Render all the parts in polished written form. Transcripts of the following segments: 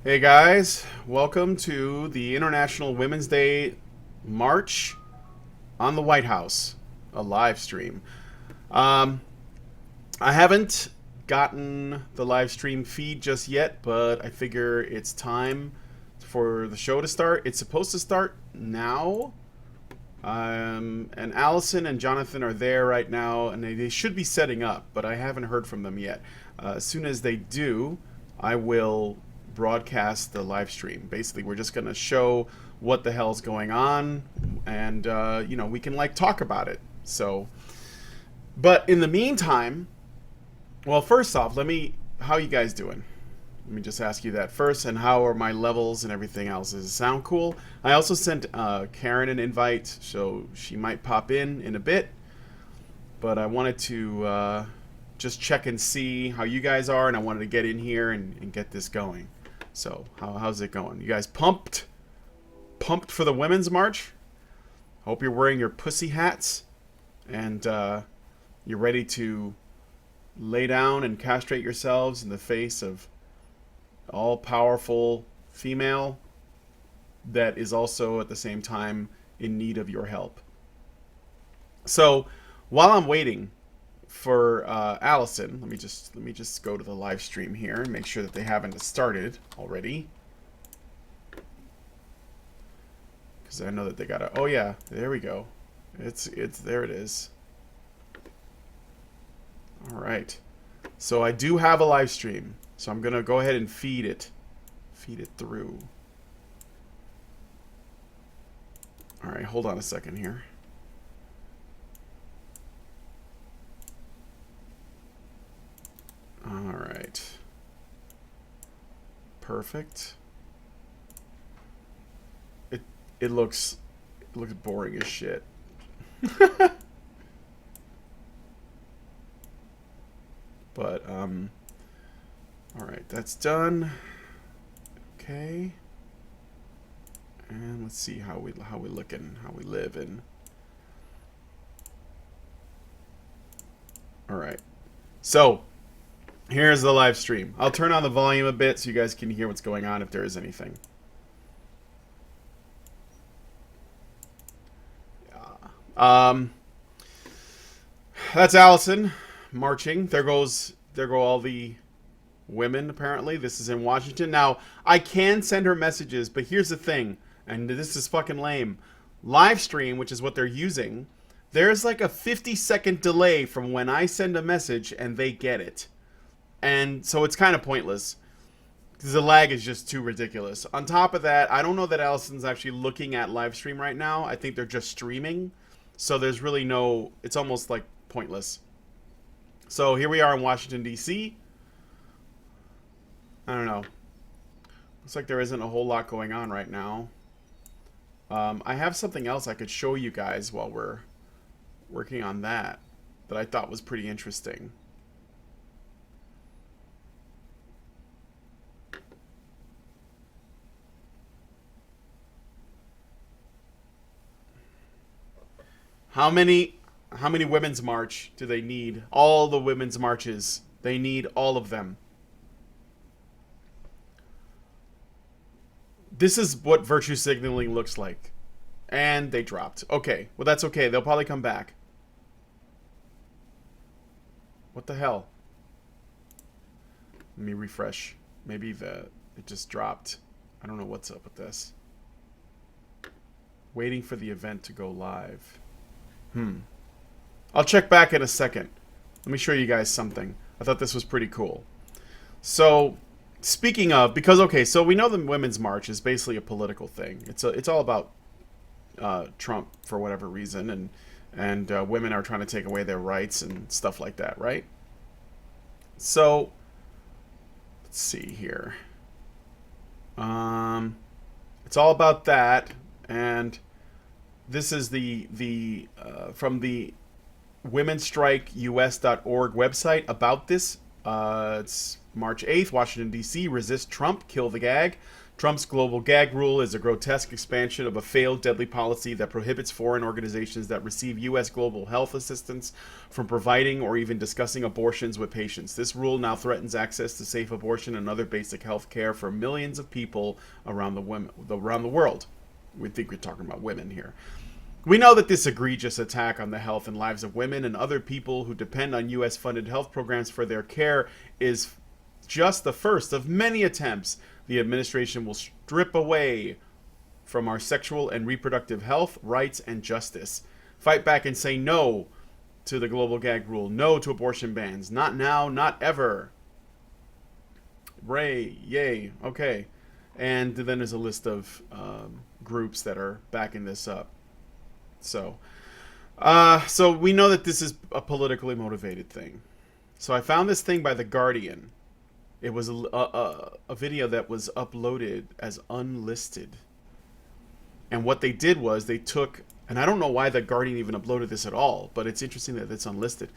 Hey guys, welcome to the International Women's Day March on the White House, a live stream. Um, I haven't gotten the live stream feed just yet, but I figure it's time for the show to start. It's supposed to start now. And Allison and Jonathan are there right now, and they should be setting up, but I haven't heard from them yet. As soon as they do, I will broadcast the live stream. Basically, we're just going to show what the hell's going on, and we can like talk about it. So, but in the meantime, well, first off, how you guys doing? Let me just ask you that first, and how are my levels and everything else? Does it sound cool? I also sent Karen an invite, so she might pop in a bit. But I wanted to just check and see how you guys are, and I wanted to get in here and get this going. So, how's it going? You guys pumped? Pumped for the Women's March? Hope you're wearing your pussy hats, and you're ready to lay down and castrate yourselves in the face of all-powerful female that is also at the same time in need of your help. So while I'm waiting for Allison, let me just go to the live stream here and make sure that they haven't started already, because I know that they gotta. Oh yeah, there we go. It's there. It is. All right. So I do have a live stream. So I'm going to go ahead and feed it through. All right, hold on a second here. All right. Perfect. It looks boring as shit. But all right, that's done. Okay. And let's see how we looking, how we living. All right. So, here's the live stream. I'll turn on the volume a bit so you guys can hear what's going on if there is anything. That's Allison marching. There go all the women, apparently. This is in Washington. Now, I can send her messages, but here's the thing, and this is fucking lame. Live stream, which is what they're using, there's like a 50-second delay from when I send a message and they get it. And so it's kind of pointless, because the lag is just too ridiculous. On top of that, I don't know that Allison's actually looking at live stream right now. I think they're just streaming. So there's really no, it's almost like pointless. So here we are in Washington, D.C. I don't know. Looks like there isn't a whole lot going on right now. I have something else I could show you guys while we're working on that I thought was pretty interesting. How many women's march do they need? All the women's marches. They need all of them. This is what virtue signaling looks like. And they dropped. Okay. Well, that's okay. They'll probably come back. What the hell? Let me refresh. Maybe it just dropped. I don't know what's up with this. Waiting for the event to go live. I'll check back in a second. Let me show you guys something. I thought this was pretty cool. So, speaking of, because okay, so we know the Women's March is basically a political thing. It's all about Trump for whatever reason, and women are trying to take away their rights and stuff like that, right? So, let's see here. It's all about that, and this is the from the womenstrikeus.org website about this. It's March 8th, Washington, D.C. Resist Trump, kill the gag. Trump's global gag rule is a grotesque expansion of a failed, deadly policy that prohibits foreign organizations that receive U.S. global health assistance from providing or even discussing abortions with patients. This rule now threatens access to safe abortion and other basic health care for millions of people around the world. We think we're talking about women here. We know that this egregious attack on the health and lives of women and other people who depend on U.S.-funded health programs for their care is just the first of many attempts the administration will strip away from our sexual and reproductive health, rights, and justice. Fight back and say no to the global gag rule, no to abortion bans. Not now, not ever. Ray, yay, okay. And then there's a list of groups that are backing this up. So we know that this is a politically motivated thing. So I found this thing by The Guardian. It was a video that was uploaded as unlisted. And what they did was they took, and I don't know why The Guardian even uploaded this at all, but it's interesting that it's unlisted.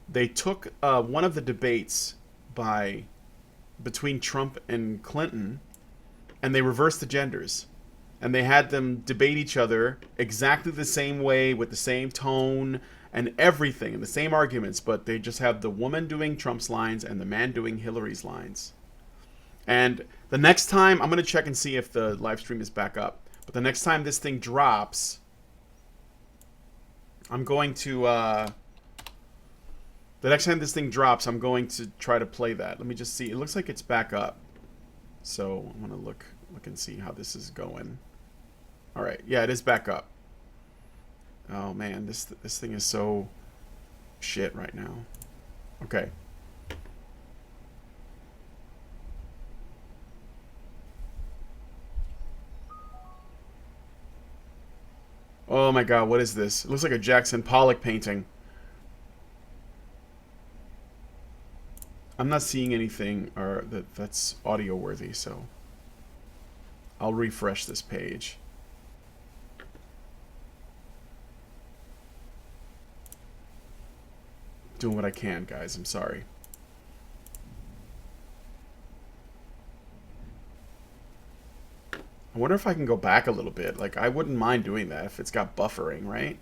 They took one of the debates between Trump and Clinton, and they reversed the genders. And they had them debate each other exactly the same way, with the same tone and everything, and the same arguments, but they just have the woman doing Trump's lines and the man doing Hillary's lines. And the next time, I'm going to check and see if the live stream is back up. But the next time this thing drops, I'm going to, the next time this thing drops, I'm going to try to play that. Let me just see. It looks like it's back up. So I'm going to look and see how this is going. All right. Yeah, it is back up. Oh, man. This thing is so shit right now. Okay. Oh, my God. What is this? It looks like a Jackson Pollock painting. I'm not seeing anything that's audio worthy, so I'll refresh this page. Doing what I can, guys. I'm sorry. I wonder if I can go back a little bit. Like, I wouldn't mind doing that if it's got buffering, right?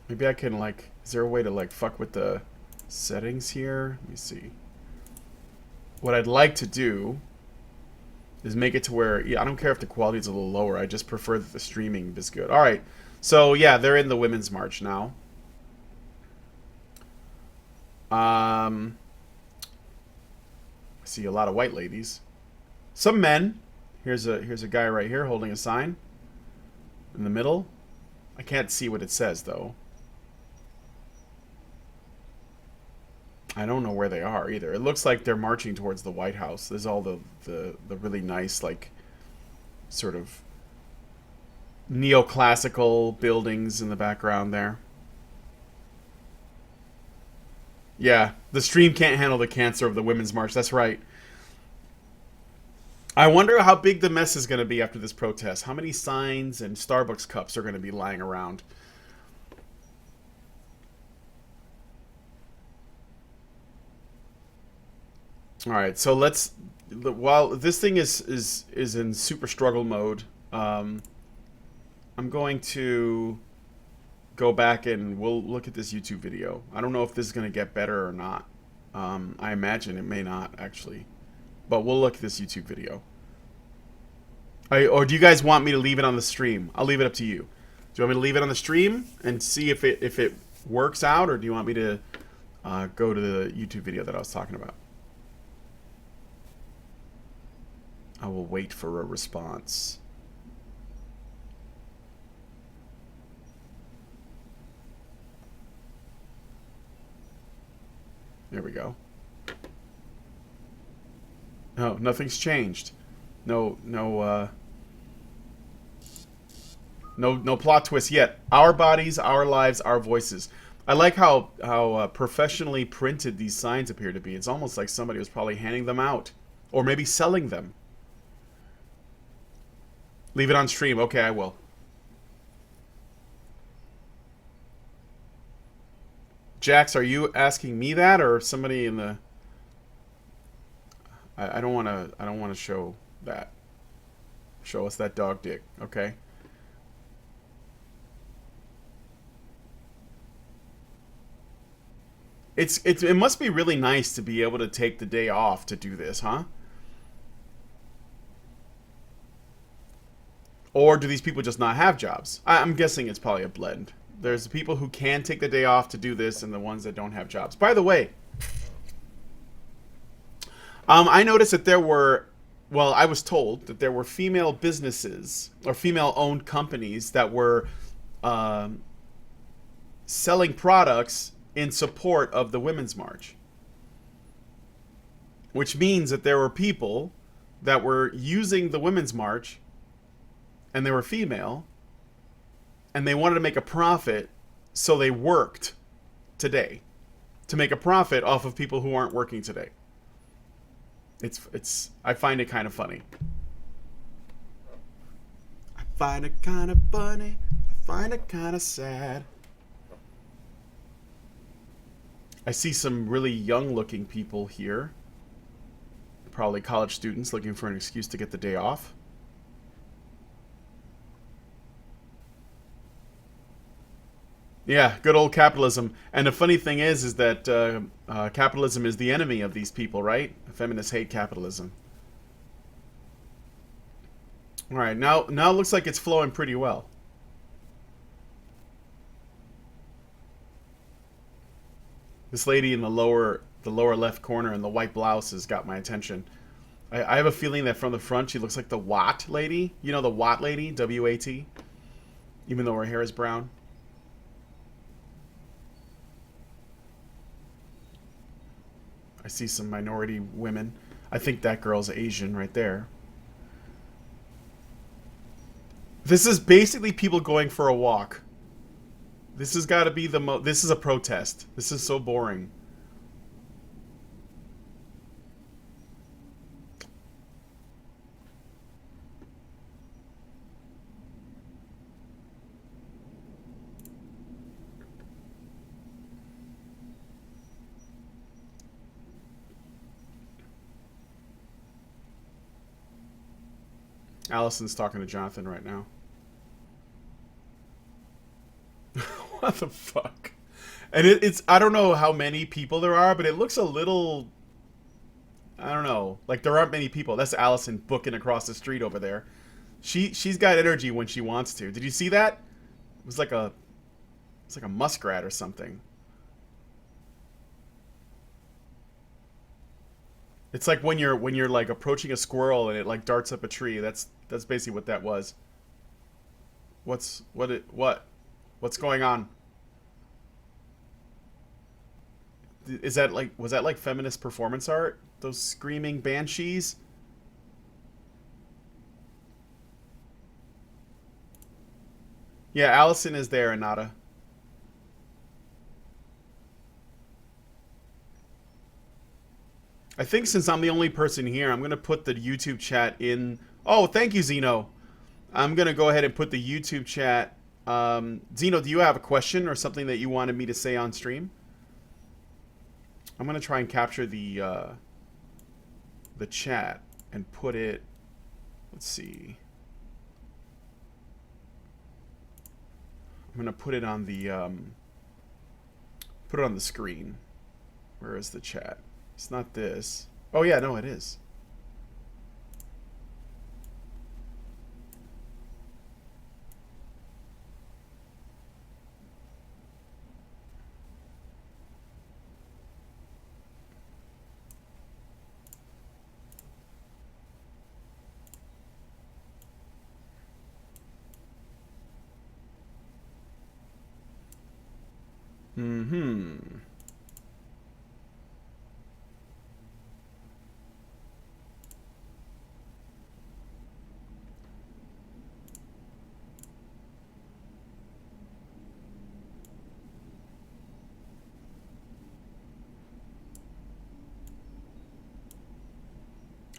Maybe I can, like, is there a way to, like, fuck with the settings here? Let me see. What I'd like to do is make it to where, yeah, I don't care if the quality is a little lower. I just prefer that the streaming is good. All right. So, yeah, they're in the Women's March now. I see a lot of white ladies. Some men. Here's a guy right here holding a sign in the middle. I can't see what it says, though. I don't know where they are either. It looks like they're marching towards the White House. There's all the really nice, like, sort of neoclassical buildings in the background there. Yeah, the stream can't handle the cancer of the Women's March. That's right. I wonder how big the mess is going to be after this protest. How many signs and Starbucks cups are going to be lying around? All right, so let's. While this thing is in super struggle mode, I'm going to go back and we'll look at this YouTube video. I don't know if this is going to get better or not. I imagine it may not actually, but we'll look at this YouTube video. Or do you guys want me to leave it on the stream? I'll leave it up to you. Do you want me to leave it on the stream and see if it works out, or do you want me to go to the YouTube video that I was talking about? I will wait for a response. There we go. No, nothing's changed. No plot twist yet. Our bodies, our lives, our voices. I like how professionally printed these signs appear to be. It's almost like somebody was probably handing them out, or maybe selling them. Leave it on stream. Okay, I will. Jax, are you asking me that or somebody in the? I don't want to. I don't want to show that. Show us that dog dick. Okay. It must be really nice to be able to take the day off to do this, huh? Or do these people just not have jobs? I'm guessing it's probably a blend. There's the people who can take the day off to do this and the ones that don't have jobs. By the way, I noticed that there were, well, I was told that there were female businesses or female owned companies that were um, selling products in support of the Women's March. Which means that there were people that were using the Women's March and they were female and they wanted to make a profit, so they worked today to make a profit off of people who aren't working today. It's I find it kind of funny. I find it kind of funny. I find it kind of sad. I see some really young looking people here. Probably college students looking for an excuse to get the day off. Yeah, good old capitalism. And the funny thing is that capitalism is the enemy of these people, right? Feminists hate capitalism. All right, now it looks like it's flowing pretty well. This lady in the lower left corner in the white blouse has got my attention. I have a feeling that from the front she looks like the Watt lady. You know the Watt lady, W-A-T, even though her hair is brown. I see some minority women. I think that girl's Asian right there. This is basically people going for a walk. This has got to be this is a protest. This is so boring. Allison's talking to Jonathan right now. What the fuck? And it's I don't know how many people there are, but it looks a little, I don't know, like there aren't many people. That's Allison booking across the street over there. She's got energy when she wants to. Did you see that? It was like a it's like a muskrat or something. It's like when you're like approaching a squirrel and it like darts up a tree. That's basically what that was. What's going on? Is that like was that like feminist performance art? Those screaming banshees? Yeah, Allison is there, Anata. I think since I'm the only person here, I'm gonna put the YouTube chat in. Oh, thank you, Zeno. I'm gonna go ahead and put the YouTube chat. Zeno, do you have a question or something that you wanted me to say on stream? I'm gonna try and capture the chat and put it. Let's see. I'm gonna put it on the screen. Where is the chat? It's not this. Oh yeah, no, it is. Mm-hmm.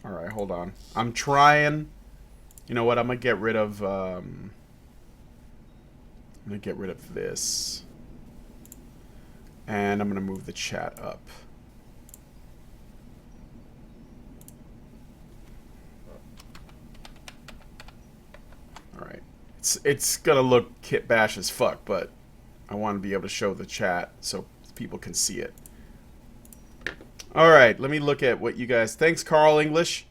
All right, hold on. I'm trying. You know what? I'm gonna get rid of. I'm gonna get rid of this, and I'm gonna move the chat up. All right. It's gonna look kit bash as fuck, but I want to be able to show the chat so people can see it. All right, let me look at what you guys. Thanks, Carl English.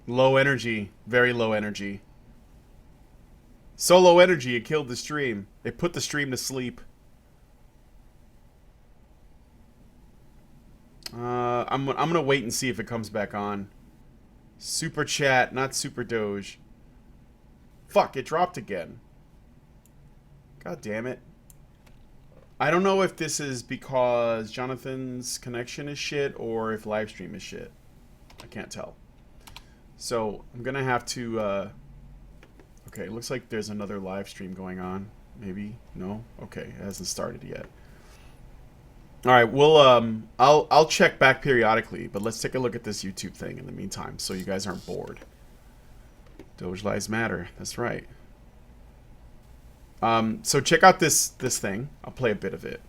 Low energy, very low energy. So low energy, it killed the stream. It put the stream to sleep. I'm gonna wait and see if it comes back on. Super chat, not super doge. Fuck, it dropped again. God damn it. I don't know if this is because Jonathan's connection is shit or if live stream is shit. I can't tell. So I'm gonna have to. Okay, it looks like there's another live stream going on. Maybe no. Okay, it hasn't started yet. All right, we'll I'll check back periodically, but let's take a look at this YouTube thing in the meantime, so you guys aren't bored. Doge Lives Matter. That's right. So check out this thing. I'll play a bit of it.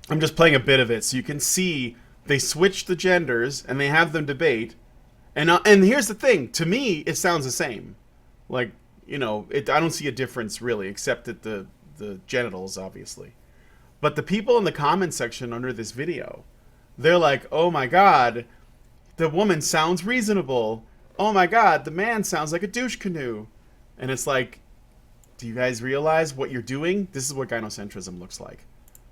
I'm just playing a bit of it so you can see they switch the genders and they have them debate. And here's the thing, to me it sounds the same. Like, you know, I don't see a difference really, except that the genitals obviously. But the people in the comment section under this video, they're like, "Oh my god, the woman sounds reasonable. Oh my god, the man sounds like a douche canoe." And it's like, do you guys realize what you're doing? This is what gynocentrism looks like.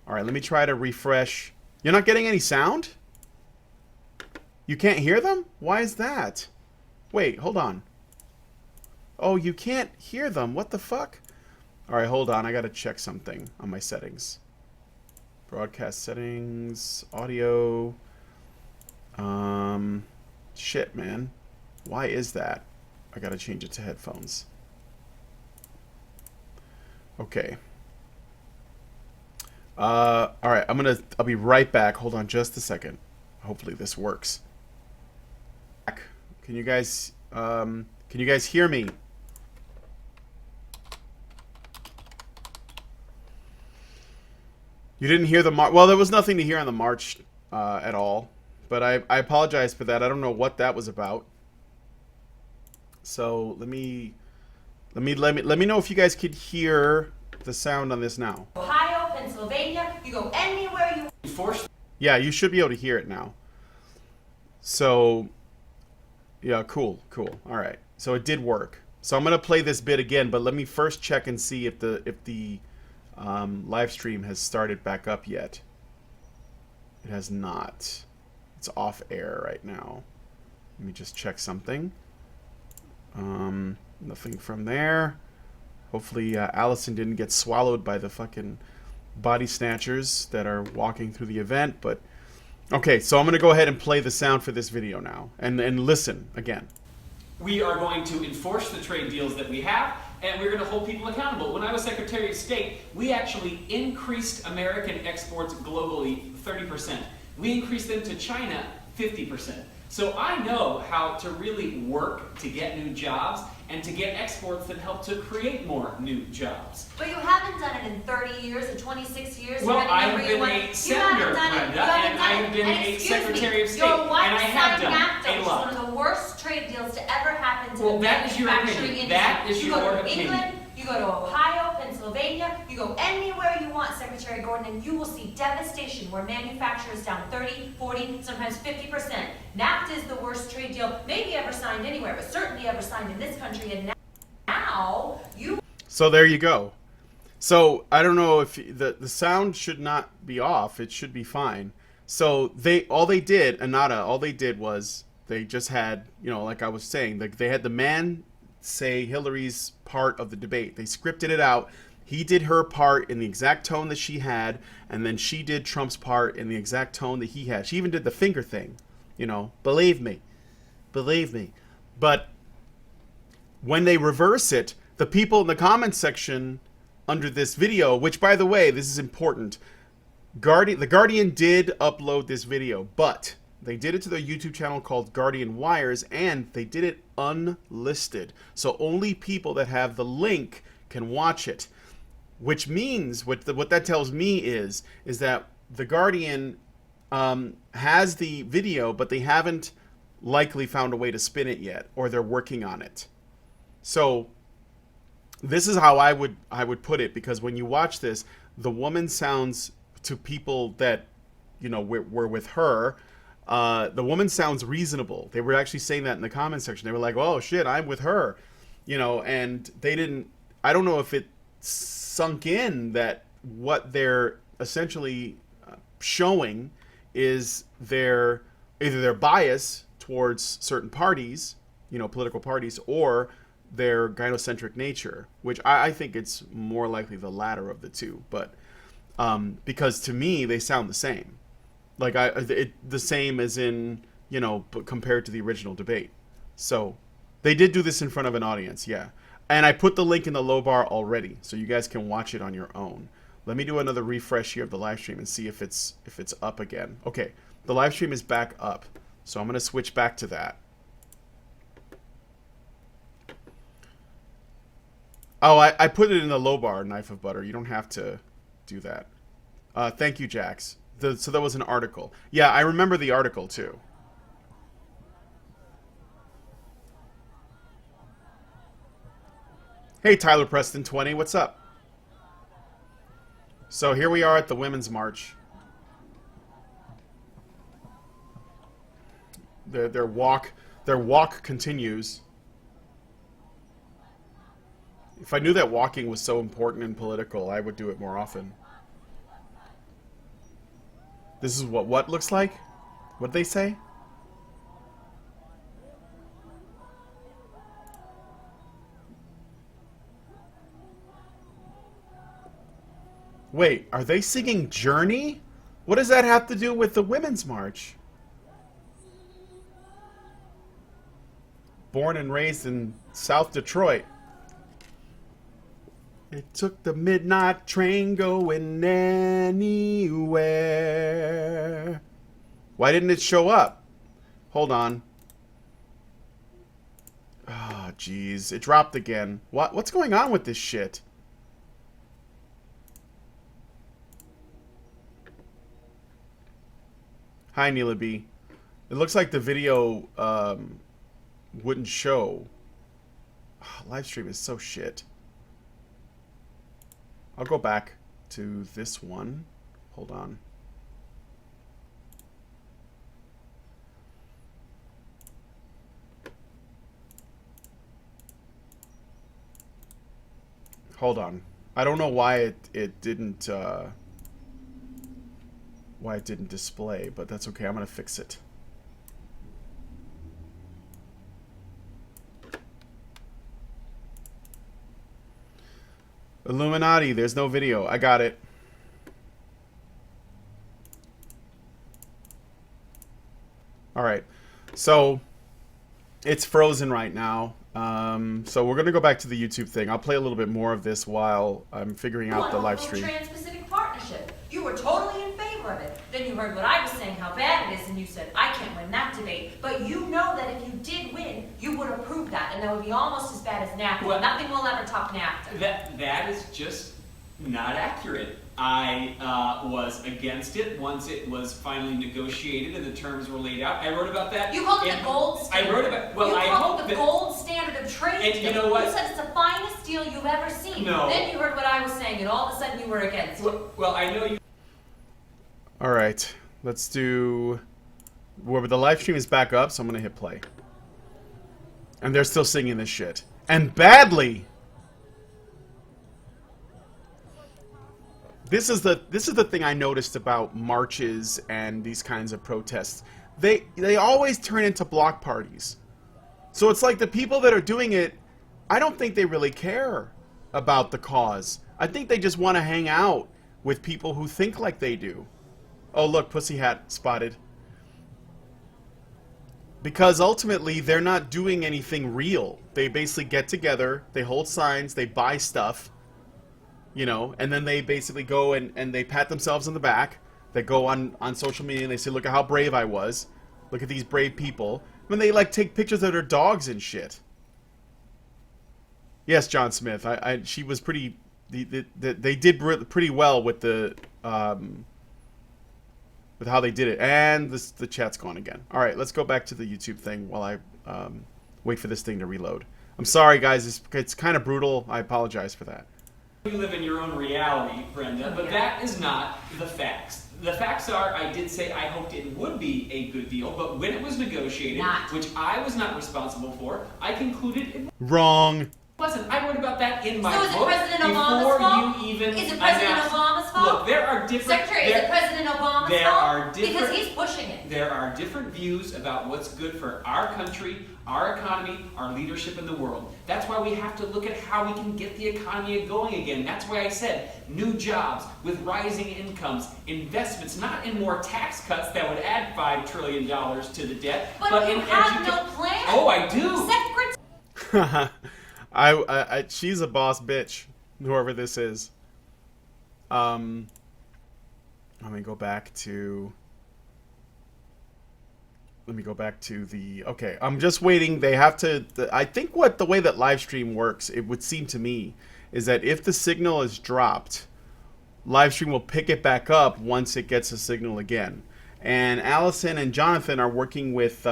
All right, let me try to refresh. You're not getting any sound? You can't hear them? Why is that? Wait, hold on. Oh, you can't hear them. What the fuck? All right, hold on. I got to check something on my settings. Broadcast settings, audio. Shit, man. Why is that? I got to change it to headphones. Okay. All right, I'll be right back. Hold on just a second. Hopefully this works. Can you guys hear me? You didn't hear the march. Well, there was nothing to hear on the march at all, but I apologize for that. I don't know what that was about. So let me know if you guys could hear the sound on this now. Ohio, Pennsylvania, you go anywhere you force. Yeah, you should be able to hear it now. So, yeah, cool. All right, so it did work. So I'm gonna play this bit again, but let me first check and see if the live stream has started back up yet. It has not. It's off air right now. Let me just check something. Nothing from there. Hopefully Allison didn't get swallowed by the fucking body snatchers that are walking through the event. But okay, so I'm gonna go ahead and play the sound for this video now, and listen again. We are going to enforce the trade deals that we have, and we're going to hold people accountable. When I was Secretary of State, we actually increased American exports globally 30%. We increased them to China 50%. So I know how to really work to get new jobs and to get exports that help to create more new jobs. But you haven't done it in 30 years, in 26 years. Well, I've been a senator, Brenda, and I've been a Secretary of State, and I have done a lot. One of the worst trade deals to ever happen to Well, the that is your manufacturing opinion. industry. That is your You go to opinion. England, you go to Ohio, Pennsylvania, you go anywhere you want, Secretary Gordon, and you will see devastation where manufacturers down 30, 40, sometimes 50%. NAFTA is the worst trade deal maybe ever signed anywhere, but certainly ever signed in this country, and now you... So there you go. So I don't know if the sound should not be off. It should be fine. So all they did was they just had, you know, like I was saying, they had the man say Hillary's part of the debate. They scripted it out. He did her part in the exact tone that she had, and then she did Trump's part in the exact tone that he had. She even did the finger thing, you know, believe me. But when they reverse it, the people in the comments section under this video, which, by the way, this is important, the Guardian did upload this video, but they did it to their YouTube channel called Guardian Wires, and they did it unlisted. So only people that have the link can watch it, which means what that tells me is that the Guardian has the video, but they haven't likely found a way to spin it yet, or they're working on it. So this is how I would put it, because when you watch this, the woman sounds, to people that, you know, were with her, the woman sounds reasonable. They were actually saying that in the comment section. They were like, oh shit, I'm with her, you know, and they didn't, I don't know if it sunk in that what they're essentially showing is either their bias towards certain parties, you know, political parties, or their gynocentric nature, which I think it's more likely the latter of the two. But because to me they sound the same, like the same as in, you know, compared to the original debate. So they did do this in front of an audience, yeah. And I put the link in the low bar already, so you guys can watch it on your own. Let me do another refresh here of the live stream and see if it's up again. Okay, the live stream is back up, so I'm gonna switch back to that. Oh, I put it in the low bar, Knife of Butter. You don't have to do that. Thank you, Jax. So there was an article. Yeah, I remember the article too. Hey, Tyler Preston 20, what's up? So here we are at the Women's March. Their walk continues. If I knew that walking was so important and political, I would do it more often. This is what looks like? What'd they say? Wait, are they singing Journey? What does that have to do with the Women's March? Born and raised in South Detroit. It took the midnight train going anywhere. Why didn't it show up? Hold on. Oh, jeez. It dropped again. What's going on with this shit? Hi, Neela B. It looks like the video wouldn't show. Oh, live stream is so shit. I'll go back to this one. Hold on. Hold on. I don't know why it didn't display, but that's okay. I'm gonna fix it. Illuminati, there's no video. I got it. Alright. So, it's frozen right now. So we're going to go back to the YouTube thing. I'll play a little bit more of this while I'm figuring out the live stream. Trans-Pacific Partnership. You were totally in favor of it. Then you heard what I was saying, how bad it is, and you said, I can't win that debate. But you know that if you did win, you would approve that, and that would be almost as bad as NAFTA. Well, nothing will ever top NAFTA. That is just not accurate. I was against it once it was finally negotiated and the terms were laid out. I wrote about that. You called it the gold standard. I wrote about. Well, you I called hope it the gold standard of trade. And you know what? You said it's the finest deal you've ever seen. No. Then you heard what I was saying, and all of a sudden you were against it. Well, I know you. All right, let's do. Well, the live stream is back up, so I'm gonna hit play. And they're still singing this shit, and badly. this is the thing I noticed about marches and these kinds of protests. They always turn into block parties. So it's like the people that are doing it, I don't think they really care about the cause. I think they just want to hang out with people who think like they do. Oh, look, Pussy Hat spotted. Because ultimately, they're not doing anything real. They basically get together, they hold signs, they buy stuff, you know, and then they basically go and they pat themselves on the back. They go on social media and they say, look at how brave I was. Look at these brave people. When they, like, take pictures of their dogs and shit. Yes, John Smith. She was pretty... They did pretty well with the... with how they did it. And the chat's gone again. Alright, let's go back to the YouTube thing while I wait for this thing to reload. I'm sorry, guys. It's kind of brutal. I apologize for that. You live in your own reality, Brenda, but that is not the facts. The facts are, I did say I hoped it would be a good deal, but when it was negotiated, which I was not responsible for, I concluded it Wrong. wasn't. I wrote about that in my So is it book President Obama's before fault? you even Is it President announced. Obama's fault? Look, there are different... Secretary, is it President Obama's there fault? are different- Because he's pushing it. There are different views about what's good for our country, our economy, our leadership in the world. That's why we have to look at how we can get the economy going again. That's why I said new jobs with rising incomes, investments, not in more tax cuts that would add $5 trillion to the debt, But in you have no plan. Oh, I do. I she's a boss bitch, whoever this is. Let me go back to the... Okay, I'm just waiting. They have to... I think the way that live stream works, it would seem to me, is that if the signal is dropped, live stream will pick it back up once it gets a signal again. And Allison and Jonathan are working with...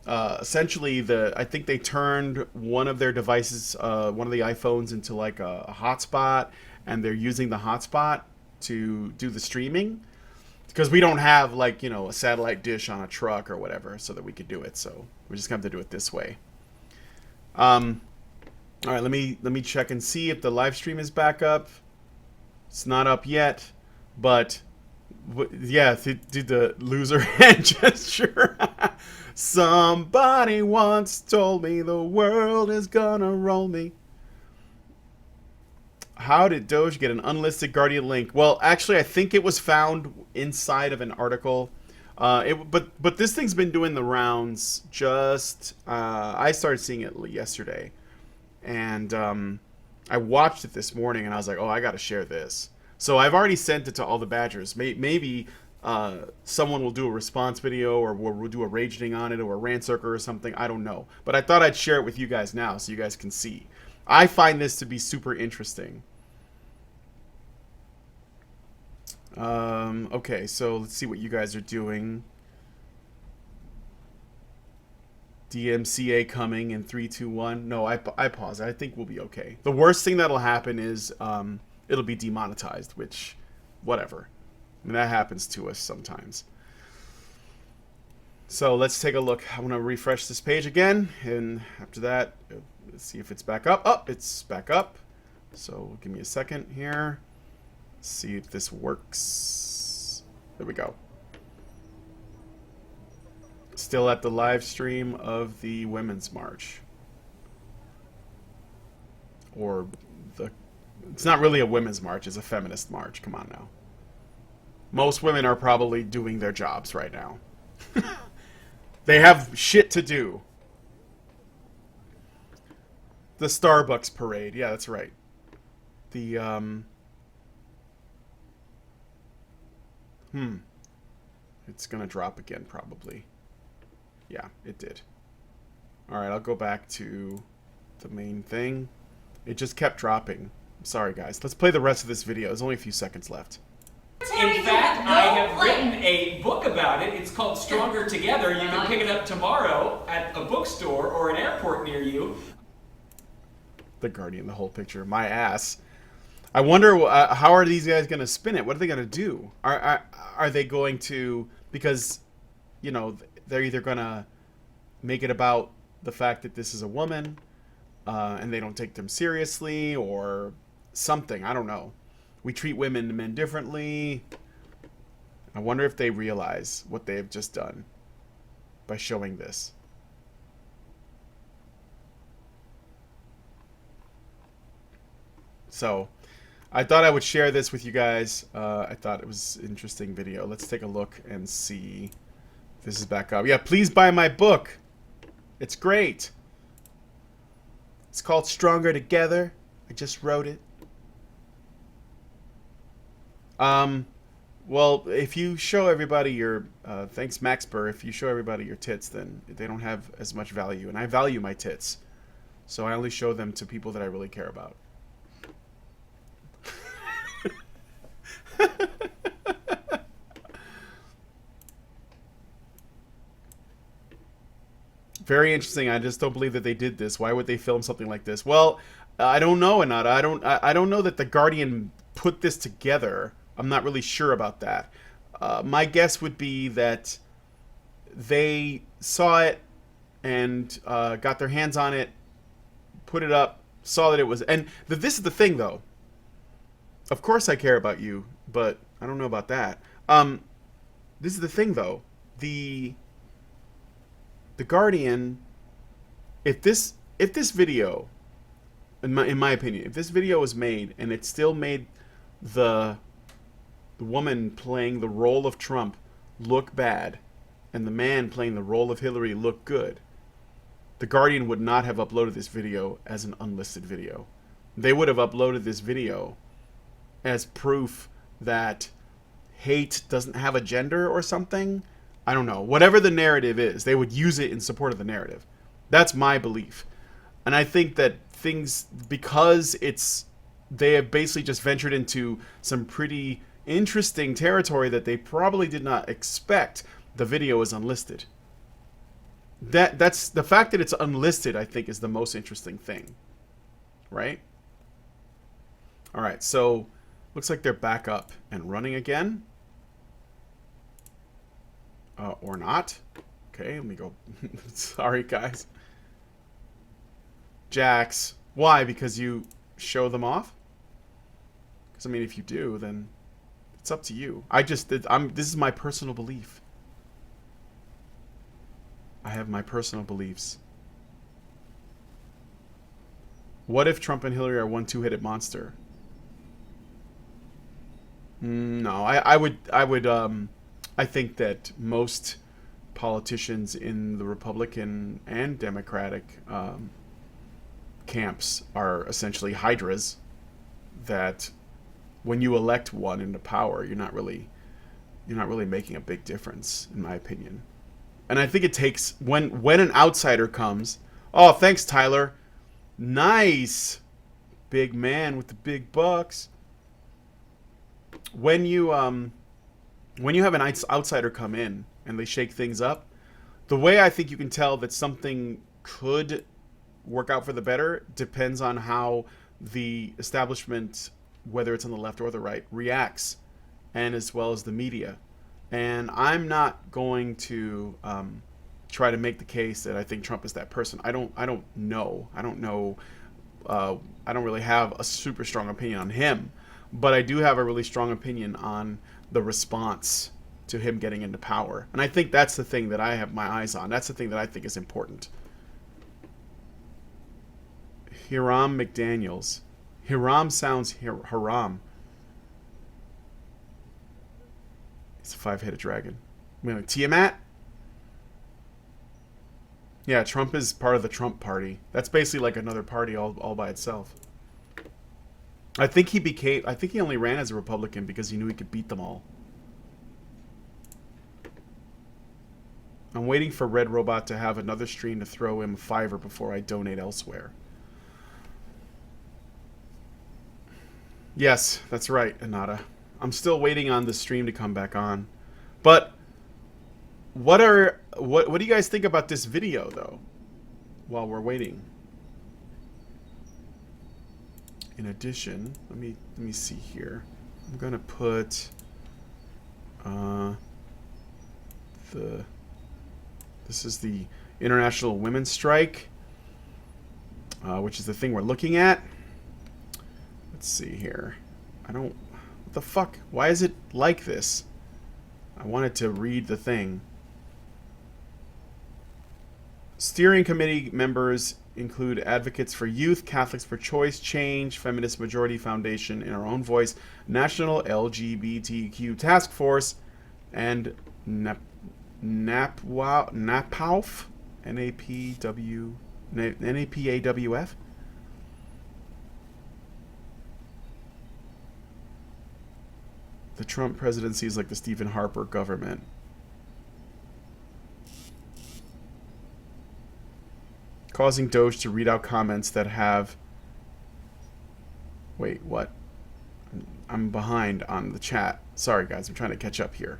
essentially, I think they turned one of their devices, one of the iPhones, into like a hotspot, and they're using the hotspot to do the streaming, because we don't have, like, you know, a satellite dish on a truck or whatever so that we could do it. So we're just gonna have to do it this way. All right, let me check and see if the live stream is back up. It's not up yet, but yeah, did the loser hand gesture. Somebody once told me the world is gonna roll me. How did Doge get an unlisted Guardian link? Well, actually, I think it was found inside of an article. But this thing's been doing the rounds. I started seeing it yesterday, and I watched it this morning, and I was like, oh, I got to share this. So I've already sent it to all the Badgers. Maybe someone will do a response video, or we'll do a raging on it, or a rant circle or something. I don't know. But I thought I'd share it with you guys now so you guys can see. I find this to be super interesting. Okay, so let's see what you guys are doing. DMCA coming in 3, 2, 1. No, I paused. I think we'll be okay. The worst thing that'll happen is it'll be demonetized, which, whatever. I mean, that happens to us sometimes. So let's take a look. I want to refresh this page again, and after that, let's see if it's back up. Oh, it's back up. So give me a second here. See if this works. There we go. Still at the live stream of the Women's March. Or it's not really a women's march, it's a feminist march. Come on now. Most women are probably doing their jobs right now. They have shit to do. The Starbucks parade. Yeah, that's right. It's gonna drop again, probably. Yeah, it did. Alright, I'll go back to the main thing. It just kept dropping. I'm sorry, guys. Let's play the rest of this video. There's only a few seconds left. In fact, I have written a book about it. It's called Stronger Together. You can pick it up tomorrow at a bookstore or an airport near you. The Guardian, the whole picture. My ass. I wonder how are these guys going to spin it? What are they going to do? Are they going to, because, you know, they're either going to make it about the fact that this is a woman and they don't take them seriously, or something. I don't know. we treat women and men differently. I wonder if they realize what they have just done by showing this. So, I thought I would share this with you guys. I thought it was an interesting video. Let's take a look and see if this is back up. Yeah, please buy my book. It's great. It's called Stronger Together. I just wrote it. Well, if you show everybody your, thanks Max Burr, if you show everybody your tits, then they don't have as much value. And I value my tits. So I only show them to people that I really care about. Very interesting. I just don't believe that they did this. Why would they film something like this? Well, I don't know, Anata. I don't know that the Guardian put this together. I'm not really sure about that. My guess would be that they saw it and got their hands on it, put it up, saw that it was... And this is the thing, though. Of course I care about you, but I don't know about that. This is the thing, though. The Guardian, if this video, in my opinion, if this video was made and it still made the woman playing the role of Trump look bad and the man playing the role of Hillary look good, the Guardian would not have uploaded this video as an unlisted video. They would have uploaded this video as proof that hate doesn't have a gender or something. I don't know. Whatever the narrative is, they would use it in support of the narrative. That's my belief. And I think that things, because they have basically just ventured into some pretty interesting territory that they probably did not expect. The video is unlisted. That's the fact that it's unlisted, I think, is the most interesting thing. Right? All right, so looks like they're back up and running again. Or not. Okay, let me go. Sorry, guys. Jax. Why? Because you show them off? Because, I mean, if you do, then it's up to you. This is my personal belief. I have my personal beliefs. What if Trump and Hillary are one two-headed monster? No, I think that most politicians in the Republican and Democratic camps are essentially hydras that when you elect one into power, you're not really making a big difference, in my opinion. And I think it takes when an outsider comes. Oh, thanks, Tyler. Nice, big man with the big bucks. When you have an outsider come in and they shake things up, the way I think you can tell that something could work out for the better depends on how the establishment, whether it's on the left or the right, reacts, and as well as the media. And I'm not going to try to make the case that I think Trump is that person. I don't know. I don't really have a super strong opinion on him, but I do have a really strong opinion on the response to him getting into power. And I think that's the thing that I have my eyes on. That's the thing that I think is important. Hiram McDaniels. Hiram sounds Haram. It's a 5-headed dragon. I mean, like Tiamat? Yeah, Trump is part of the Trump party. That's basically like another party all by itself. I think he only ran as a Republican because he knew he could beat them all. I'm waiting for Red Robot to have another stream to throw him a $5 before I donate elsewhere. Yes, that's right, Anata. I'm still waiting on the stream to come back on. But what do you guys think about this video though? While we're waiting. In addition, let me see here. I'm gonna put this is the International Women's Strike, which is the thing we're looking at. Let's see here. I don't... What the fuck? Why is it like this? I wanted to read the thing. Steering committee members include advocates for youth, Catholics for Choice, Change, Feminist Majority Foundation, In Our Own Voice, National LGBTQ Task Force, and NAPAWF, NAPAWF. The Trump presidency is like the Stephen Harper government. Causing Doge to read out comments that have... Wait, what? I'm behind on the chat. Sorry, guys. I'm trying to catch up here.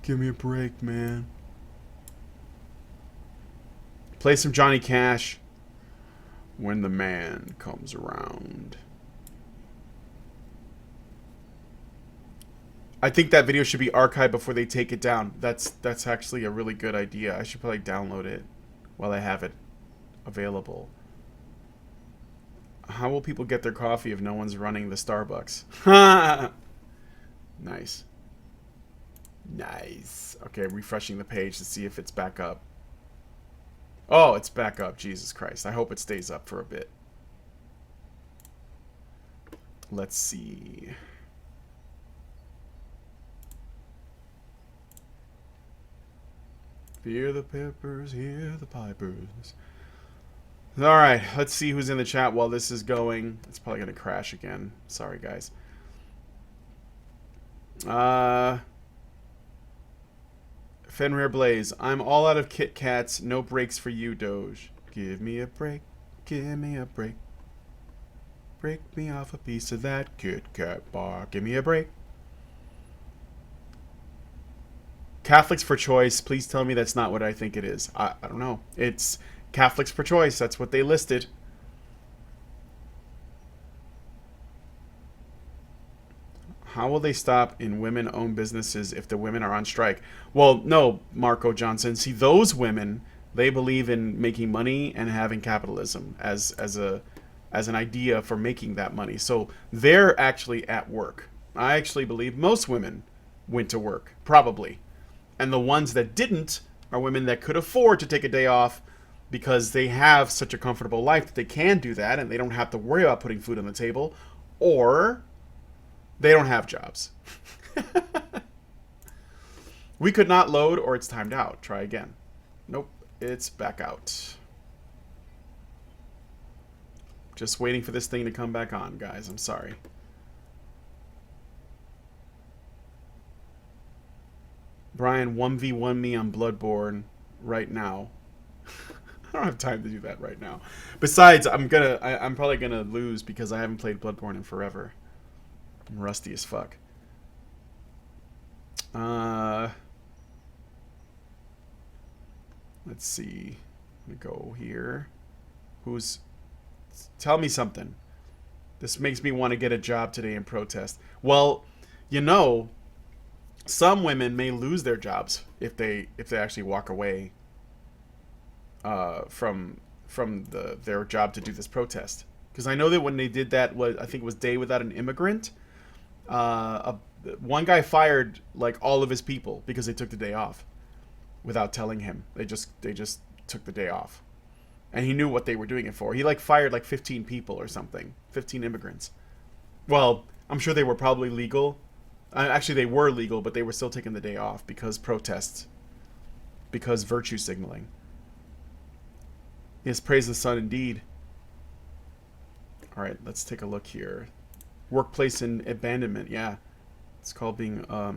Give me a break, man. Play some Johnny Cash. When the man comes around. I think that video should be archived before they take it down. That's actually a really good idea. I should probably download it while I have it available. How will people get their coffee if no one's running the Starbucks? Nice. Nice. Okay, refreshing the page to see if it's back up. Oh, it's back up. Jesus Christ. I hope it stays up for a bit. Let's see. Hear the peppers, hear the pipers. Alright, let's see who's in the chat while this is going. It's probably going to crash again. Sorry, guys. Fenrir Blaze. I'm all out of Kit Kats. No breaks for you, Doge. Give me a break. Give me a break. Break me off a piece of that Kit Kat bar. Give me a break. Catholics for Choice. Please tell me that's not what I think it is. I don't know. It's Catholics for Choice. That's what they listed. How will they stop in women-owned businesses if the women are on strike? Well, no, Marco Johnson. See, those women, they believe in making money and having capitalism as an idea for making that money. So they're actually at work. I actually believe most women went to work, probably. And the ones that didn't are women that could afford to take a day off because they have such a comfortable life that they can do that and they don't have to worry about putting food on the table, or they don't have jobs. We could not load, or it's timed out. Try again. Nope, it's back out. Just waiting for this thing to come back on, guys. I'm sorry. Brian, 1v1 me on Bloodborne right now. I don't have time to do that right now. Besides, I'm probably gonna lose because I haven't played Bloodborne in forever. I'm rusty as fuck. Let's see. I'm gonna go here. Tell me something. This makes me want to get a job today and protest. Well, you know, some women may lose their jobs if they actually walk away from their job to do this protest. Because I know that when they did that, I think it was Day Without an Immigrant. One guy fired like all of his people because they took the day off without telling him. They just took the day off, and he knew what they were doing it for. He like fired like 15 people or something, 15 immigrants. Well, I'm sure they were probably legal. Actually, they were legal, but they were still taking the day off because protests, because virtue signaling. Yes, praise the sun indeed. All right, let's take a look here. Workplace and abandonment. Yeah, it's called being a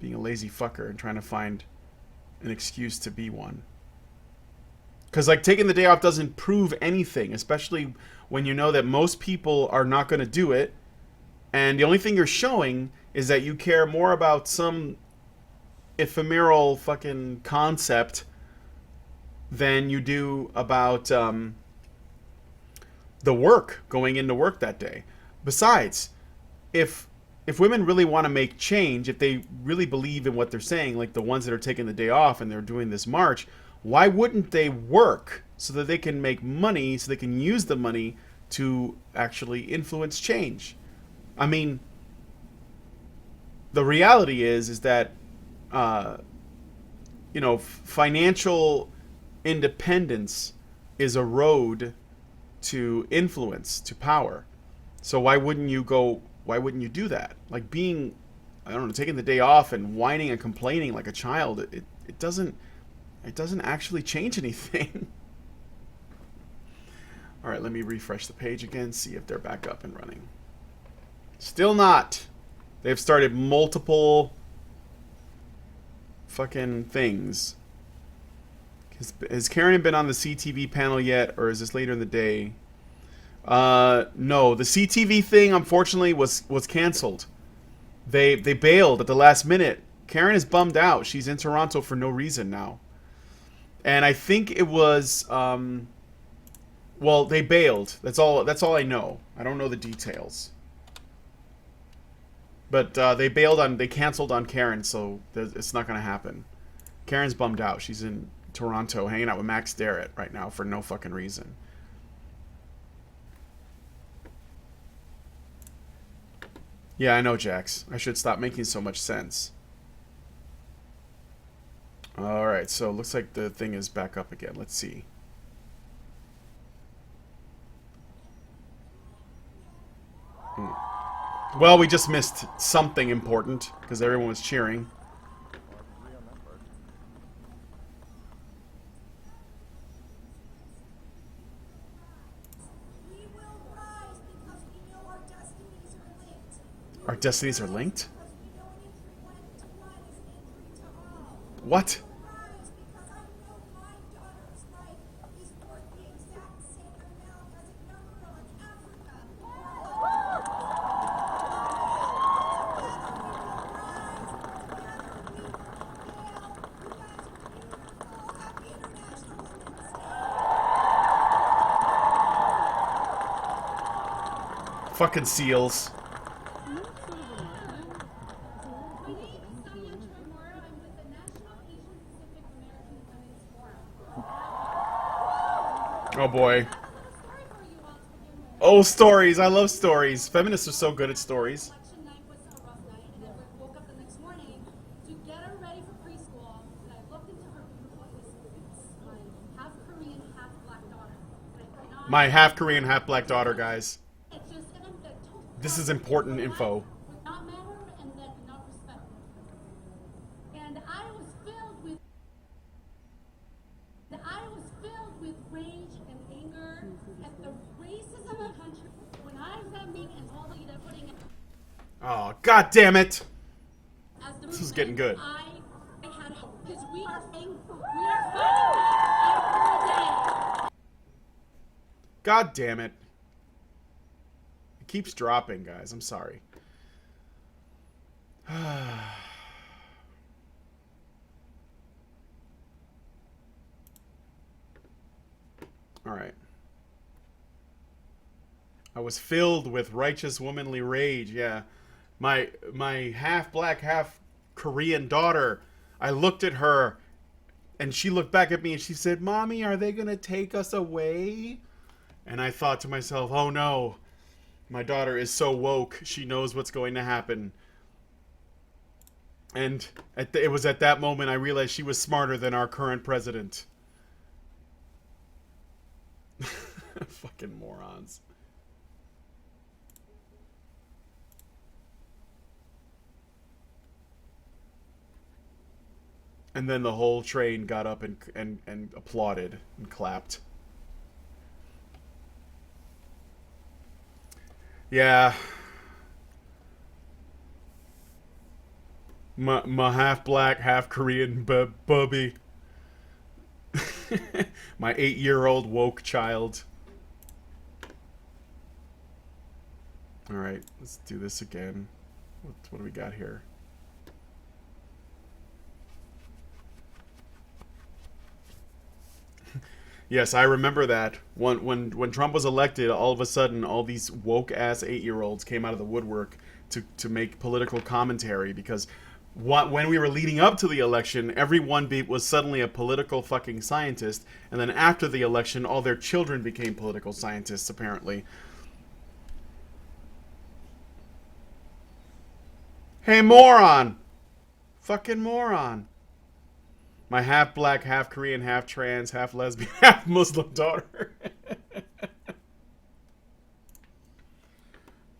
lazy fucker and trying to find an excuse to be one. Because like taking the day off doesn't prove anything, especially when you know that most people are not going to do it. And the only thing you're showing is that you care more about some ephemeral fucking concept than you do about the work, going into work that day. Besides, if women really want to make change, if they really believe in what they're saying, like the ones that are taking the day off and they're doing this march, why wouldn't they work so that they can make money, so they can use the money to actually influence change? I mean, the reality is that, uh, financial independence is a road to influence, to power. So why wouldn't you go? Why wouldn't you do that? Like being, I don't know, taking the day off and whining and complaining like a child. It doesn't actually change anything. All right, let me refresh the page again, see if they're back up and running. Still not. They've started multiple fucking things. Has Karen been on the CTV panel yet, or is this later in the day? No, the CTV thing unfortunately was canceled. They bailed at the last minute. Karen is bummed out. She's in Toronto for no reason now. And I think it was well, they bailed. That's all I know. I don't know the details. But they canceled on Karen, so it's not going to happen. Karen's bummed out. She's in Toronto hanging out with Max Darrett right now for no fucking reason. Yeah, I know, Jax. I should stop making so much sense. Alright, so looks like the thing is back up again. Let's see. Well, we just missed something important because everyone was cheering. Our destinies are linked? What? Fucking seals. Oh boy. Oh, stories. I love stories. Feminists are so good at stories. Election night was a rough night, and then we woke up the next morning to get her ready for preschool. And I looked into her beautiful face. My half Korean, half black daughter. And I cannot. My half Korean, half black daughter, guys. It's just, and I'm the This is important info. would not matter, and then did not respect her. And I was filled with. Rage and anger at the racism of the country. When I was at meeting and all the putting Oh, god damn it! as the This is getting good. I had hope because we are fighting every day. God damn it. It keeps dropping, guys. I'm sorry. Alright. I was filled with righteous womanly rage, yeah. My half black, half Korean daughter, I looked at her and she looked back at me and she said, "Mommy, are they gonna take us away?" And I thought to myself, oh no, my daughter is so woke, she knows what's going to happen. And it was at that moment I realized she was smarter than our current president. Fucking morons. And then the whole train got up and applauded and clapped. Yeah. My half black, half Korean bubby. My 8-year-old woke child. Alright, let's do this again. What do we got here? Yes, I remember that. When Trump was elected, all of a sudden, all these woke-ass 8-year-olds came out of the woodwork to make political commentary because when we were leading up to the election, everyone was suddenly a political fucking scientist, and then after the election, all their children became political scientists, apparently. Hey, moron! Fucking moron. My half black, half Korean, half trans, half lesbian, half Muslim daughter.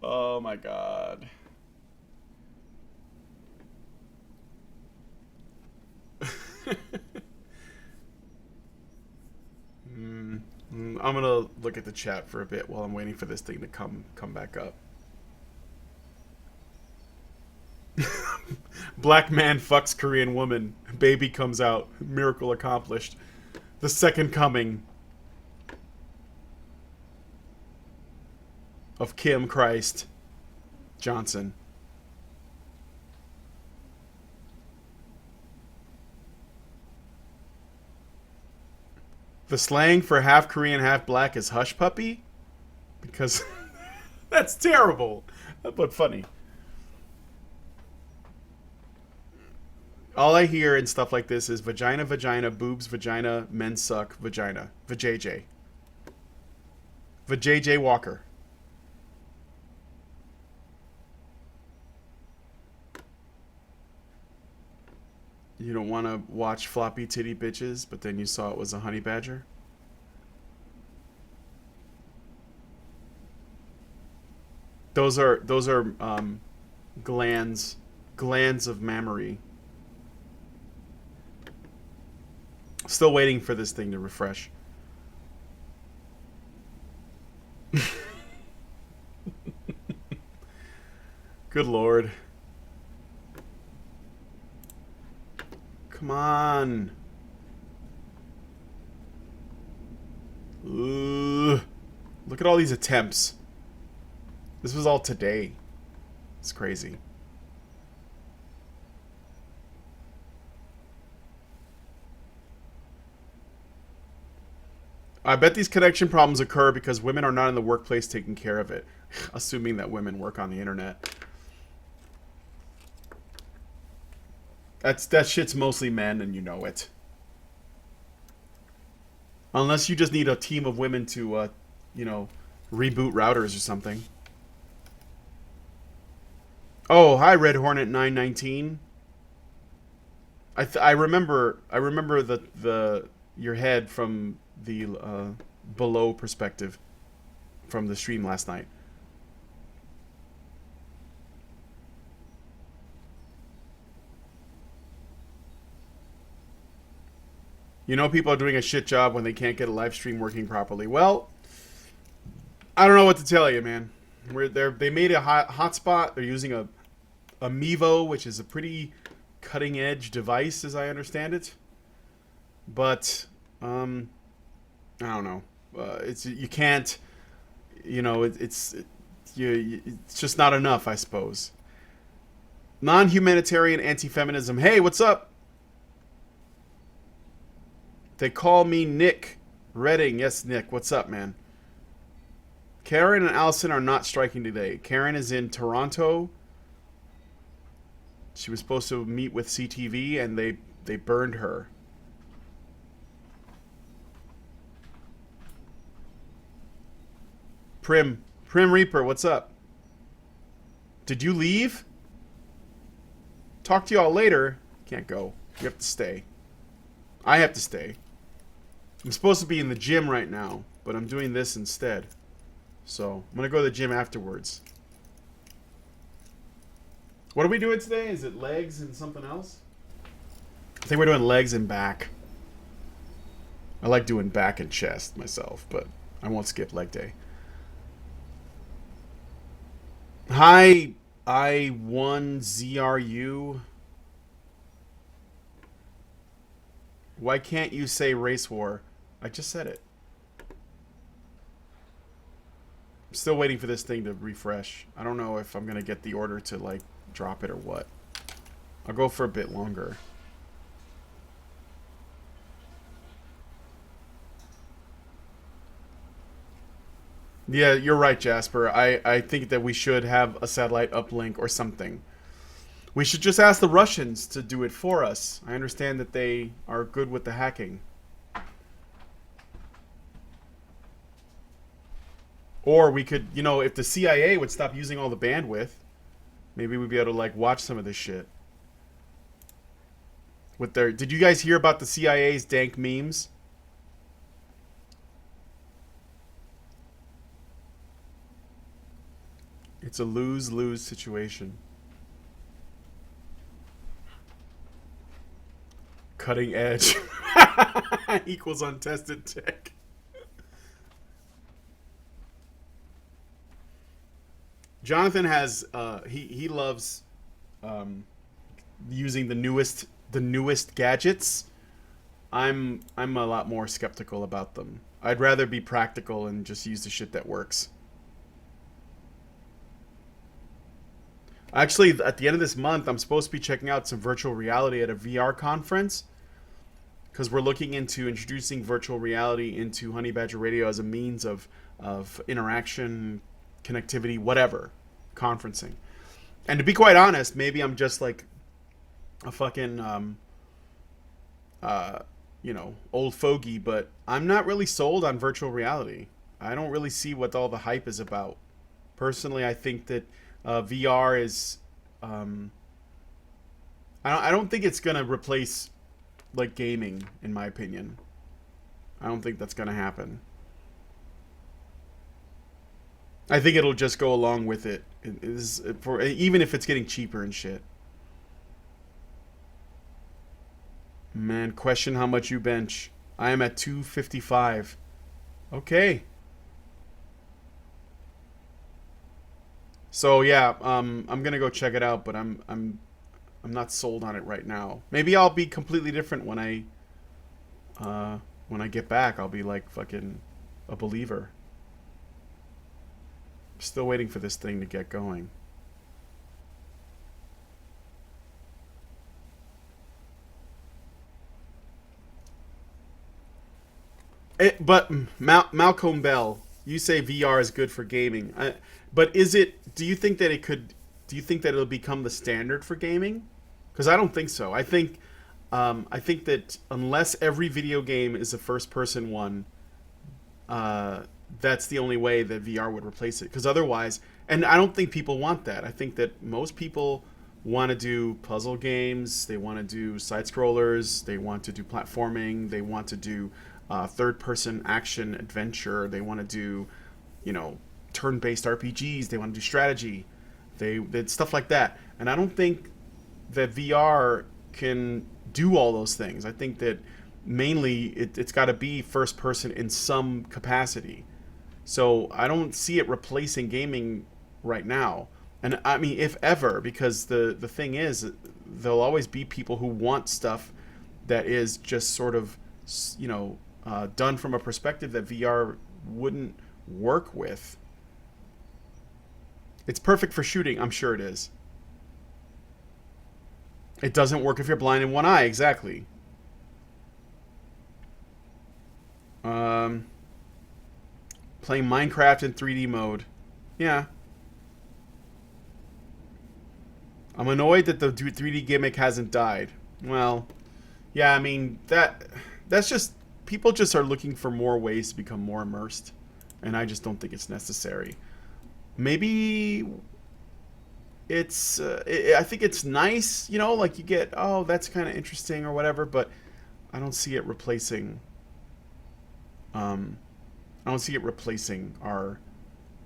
Oh my god. I'm gonna look at the chat for a bit while I'm waiting for this thing to come back up. Black man fucks Korean woman. Baby comes out. Miracle accomplished. The second coming of Kim Christ Johnson. The slang for half Korean, half black is hush puppy? Because that's terrible, but funny. All I hear in stuff like this is vagina, vagina, boobs, vagina, men suck, vagina. Vajayjay. Vajayjay Walker. You don't want to watch floppy titty bitches, but then you saw it was a honey badger? Those are glands of mammary. Still waiting for this thing to refresh. Good lord. Come on. Ugh. Look at all these attempts. This was all today. It's crazy. I bet these connection problems occur because women are not in the workplace taking care of it. Assuming that women work on the internet. That shit's mostly men, and you know it. Unless you just need a team of women to, you know, reboot routers or something. Oh, hi, Red Hornet 919. I remember the your head from the below perspective from the stream last night. You know people are doing a shit job when they can't get a live stream working properly. Well, I don't know what to tell you, man. They made a hotspot. They're using a Mevo, which is a pretty cutting edge device, as I understand it. But I don't know. It's you can't. You know, it's just not enough, I suppose. Non-humanitarian anti-feminism. Hey, what's up? They call me Nick Redding. Yes, Nick. What's up, man? Karen and Allison are not striking today. Karen is in Toronto. She was supposed to meet with CTV, and they burned her. Prim Reaper, what's up? Did you leave? Talk to y'all later. Can't go. You have to stay. I have to stay. I'm supposed to be in the gym right now, but I'm doing this instead. So, I'm going to go to the gym afterwards. What are we doing today? Is it legs and something else? I think we're doing legs and back. I like doing back and chest myself, but I won't skip leg day. Hi, I1ZRU. Why can't you say race war? I just said it. I'm still waiting for this thing to refresh. I don't know if I'm going to get the order to, like, drop it or what. I'll go for a bit longer. Yeah, you're right, Jasper. I think that we should have a satellite uplink or something. We should just ask the Russians to do it for us. I understand that they are good with the hacking. Or we could, you know, if the CIA would stop using all the bandwidth, Maybe we'd be able to like watch some of this shit. With their, did you guys hear about the CIA's dank memes? It's a lose-lose situation. Cutting edge equals untested tech. Jonathan has he loves using the newest gadgets. I'm a lot more skeptical about them. I'd rather be practical and just use the shit that works. Actually, at the end of this month, I'm supposed to be checking out some virtual reality at a VR conference because we're looking into introducing virtual reality into Honey Badger Radio as a means of interaction, connectivity, whatever, conferencing. And to be quite honest, maybe I'm just like a fucking old fogey, but I'm not really sold on virtual reality. I don't really see what all the hype is about. Personally, I think that VR is I don't think it's gonna replace like gaming, in my opinion. I don't think that's gonna happen. I think it'll just go along with it. It is for even if it's getting cheaper and shit. Man, question how much you bench. I am at 255. Okay. So yeah, I'm gonna go check it out, but I'm not sold on it right now. Maybe I'll be completely different when I get back. I'll be like fucking a believer. Still waiting for this thing to get going. But Malcolm Bell, you say VR is good for gaming, but is it? Do you think that it could? Do you think that it'll become the standard for gaming? Because I don't think so. I think that unless every video game is a first-person one, that's the only way that VR would replace it. Because otherwise, and I don't think people want that. I think that most people want to do puzzle games. They want to do side scrollers. They want to do platforming. They want to do third-person action adventure. They want to do, turn-based RPGs. They want to do strategy. They stuff like that. And I don't think that VR can do all those things. I think that mainly it's got to be first-person in some capacity. So I don't see it replacing gaming right now. And I mean, if ever, because the thing is, there'll always be people who want stuff that is just sort of, done from a perspective that VR wouldn't work with. It's perfect for shooting. I'm sure it is. It doesn't work if you're blind in one eye. Exactly. Playing Minecraft in 3D mode. Yeah. I'm annoyed that the 3D gimmick hasn't died. Well, yeah, I mean, that's just... People just are looking for more ways to become more immersed. And I just don't think it's necessary. Maybe it's... I think it's nice, like you get, oh, that's kind of interesting or whatever, but I don't see it replacing... I don't see it replacing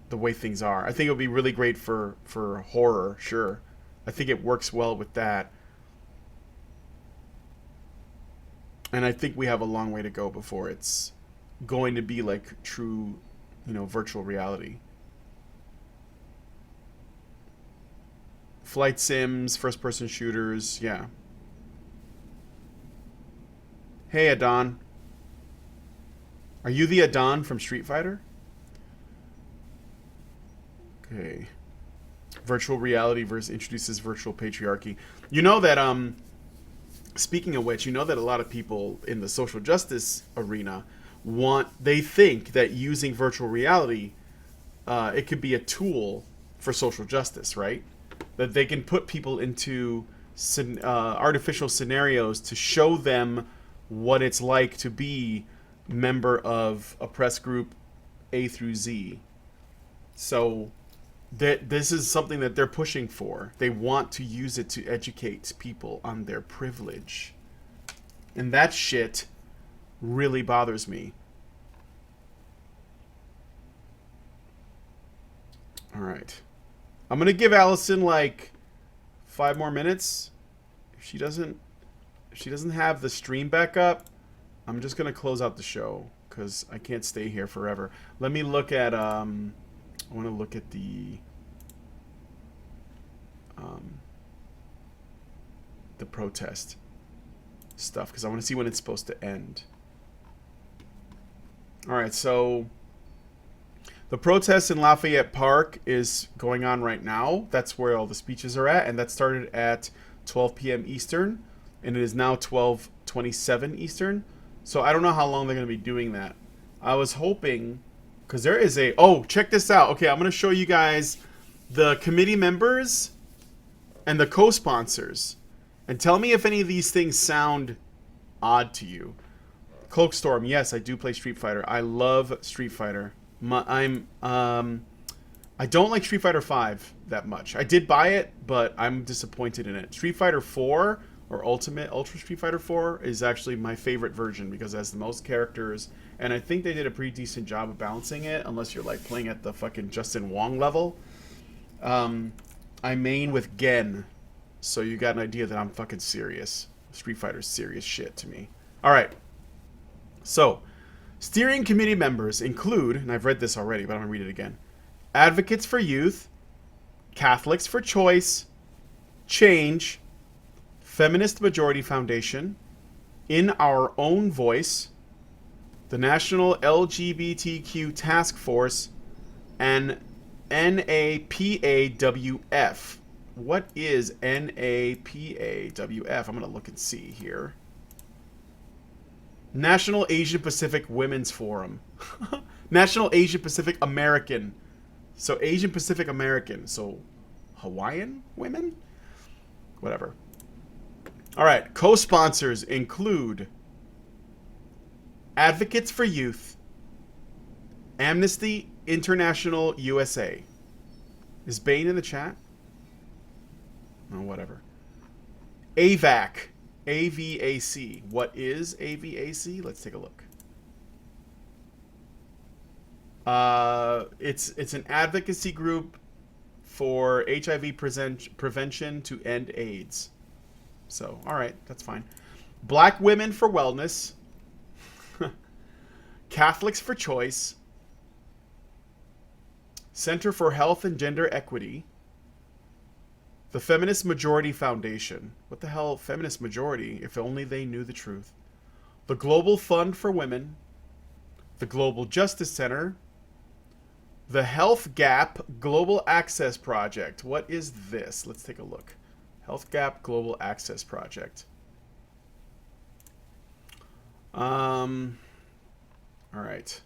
the way things are. I think it would be really great for horror, sure. I think it works well with that. And I think we have a long way to go before it's going to be like true, virtual reality. Flight sims, first-person shooters, yeah. Hey, Adon. Are you the Adon from Street Fighter? Okay. Virtual reality versus introduces virtual patriarchy. You know that, speaking of which, you know that a lot of people in the social justice arena they think that using virtual reality, it could be a tool for social justice, right? That they can put people into artificial scenarios to show them what it's like to be member of oppressed group A through Z. So that this is something that they're pushing for. They want to use it to educate people on their privilege. And that shit really bothers me. All right. I'm going to give Allison like 5 more minutes. If she doesn't have the stream back up, I'm just going to close out the show cuz I can't stay here forever. Let me look at I want to look at the protest stuff because I want to see when it's supposed to end. All right, so the protest in Lafayette Park is going on right now. That's where all the speeches are at, and that started at 12 p.m. Eastern, and it is now 12:27 Eastern. So I don't know how long they're going to be doing that. I was hoping, because there is a... Oh, check this out. Okay, I'm going to show you guys the committee members and the co-sponsors. And tell me if any of these things sound odd to you. Cloakstorm, yes, I do play Street Fighter. I love Street Fighter. I don't like Street Fighter 5 that much. I did buy it, but I'm disappointed in it. Street Fighter 4 or Ultra Street Fighter 4 is actually my favorite version because it has the most characters, and I think they did a pretty decent job of balancing it, unless you're like playing at the fucking Justin Wong level. I main with Gen, so you got an idea that I'm fucking serious. Street Fighter's serious shit to me. Alright. So, steering committee members include, and I've read this already, but I'm going to read it again. Advocates for Youth, Catholics for Choice, Change, Feminist Majority Foundation, In Our Own Voice, the National LGBTQ Task Force, and NAPAWF. What is NAPAWF? I'm going to look and see here. National Asian Pacific Women's Forum. National Asian Pacific American. So Asian Pacific American. So Hawaiian women? Whatever. All right. Co-sponsors include Advocates for Youth, Amnesty International USA. Is Bane in the chat? Oh, whatever. AVAC. AVAC. What is AVAC? Let's take a look. It's an advocacy group for HIV prevention to end AIDS. So, all right, that's fine. Black Women for Wellness. Catholics for Choice. Center for Health and Gender Equity. The Feminist Majority Foundation. What the hell, Feminist Majority? If only they knew the truth. The Global Fund for Women. The Global Justice Center. The Health Gap Global Access Project. What is this? Let's take a look. Health Gap Global Access Project. All right.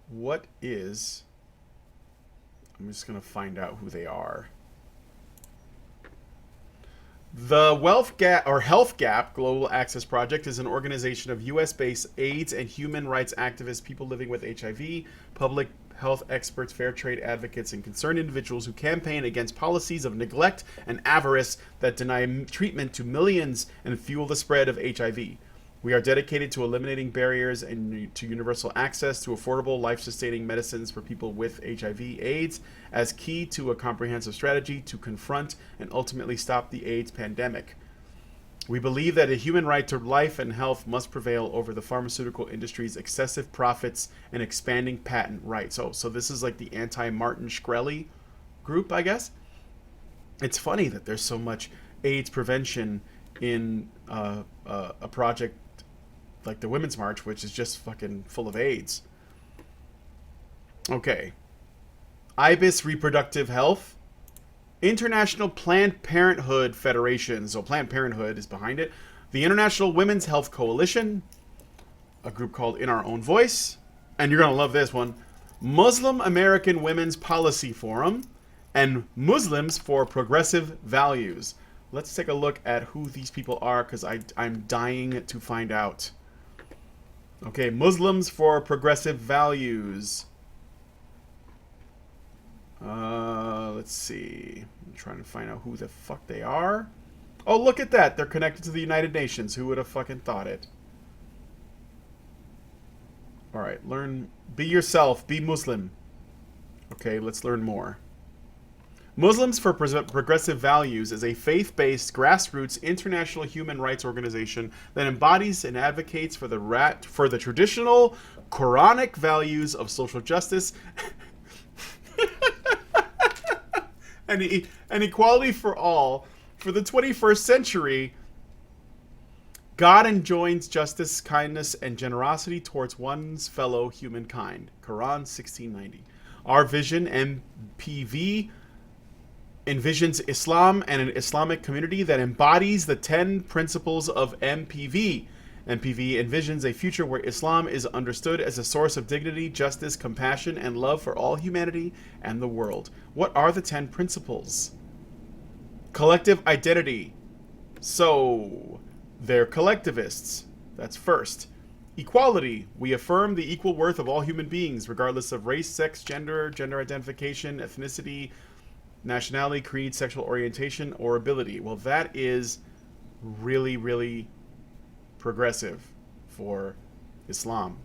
What is... I'm just going to find out who they are. The Health Gap Global Access Project is an organization of U.S.-based AIDS and human rights activists, people living with HIV, public health experts, fair trade advocates, and concerned individuals who campaign against policies of neglect and avarice that deny treatment to millions and fuel the spread of HIV. We are dedicated to eliminating barriers and to universal access to affordable, life-sustaining medicines for people with HIV/AIDS as key to a comprehensive strategy to confront and ultimately stop the AIDS pandemic. We believe that a human right to life and health must prevail over the pharmaceutical industry's excessive profits and expanding patent rights. So this is like the anti-Martin Shkreli group, I guess. It's funny that there's so much AIDS prevention in a project like the Women's March, which is just fucking full of AIDS. Okay. IBIS Reproductive Health. International Planned Parenthood Federation. So Planned Parenthood is behind it. The International Women's Health Coalition. A group called In Our Own Voice. And you're going to love this one. Muslim American Women's Policy Forum. And Muslims for Progressive Values. Let's take a look at who these people are, because I'm dying to find out. Okay, Muslims for Progressive Values. Let's see. I'm trying to find out who the fuck they are. Oh, look at that. They're connected to the United Nations. Who would have fucking thought it? Alright, learn. Be yourself. Be Muslim. Okay, let's learn more. Muslims for Progressive Values is a faith-based, grassroots, international human rights organization that embodies and advocates for the traditional Quranic values of social justice and equality for all. For the 21st century, God enjoins justice, kindness, and generosity towards one's fellow humankind. Quran 1690. Our vision, MPV, envisions Islam and an Islamic community that embodies the 10 principles of MPV. MPV envisions a future where Islam is understood as a source of dignity, justice, compassion, and love for all humanity and the world. What are the 10 principles? Collective identity. So, they're collectivists. That's first. Equality. We affirm the equal worth of all human beings, regardless of race, sex, gender, gender identification, ethnicity, nationality, creed, sexual orientation, or ability. Well, that is really, really progressive for Islam.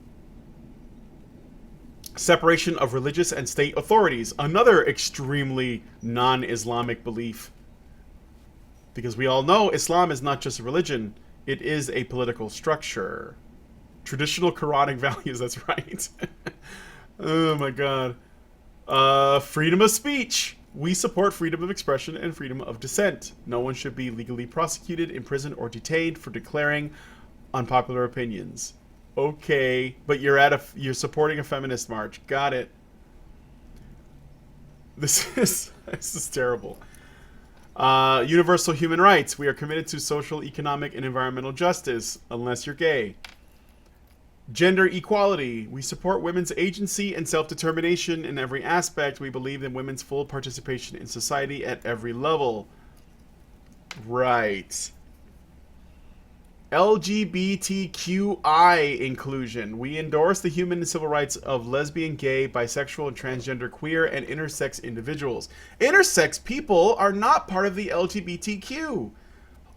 Separation of religious and state authorities. Another extremely non-Islamic belief. Because we all know Islam is not just a religion, it is a political structure. Traditional Quranic values, that's right. Oh my god. Freedom of speech. We support freedom of expression and freedom of dissent. No one should be legally prosecuted, imprisoned, or detained for declaring unpopular opinions. Okay, but you're supporting a feminist march. Got it. This is terrible. Universal human rights. We are committed to social, economic, and environmental justice, unless you're gay. Gender equality. We support women's agency and self-determination in every aspect. We believe in women's full participation in society at every level. Right. LGBTQI inclusion. We endorse the human and civil rights of lesbian, gay, bisexual, and transgender, queer, and intersex individuals. Intersex people are not part of the LGBTQ.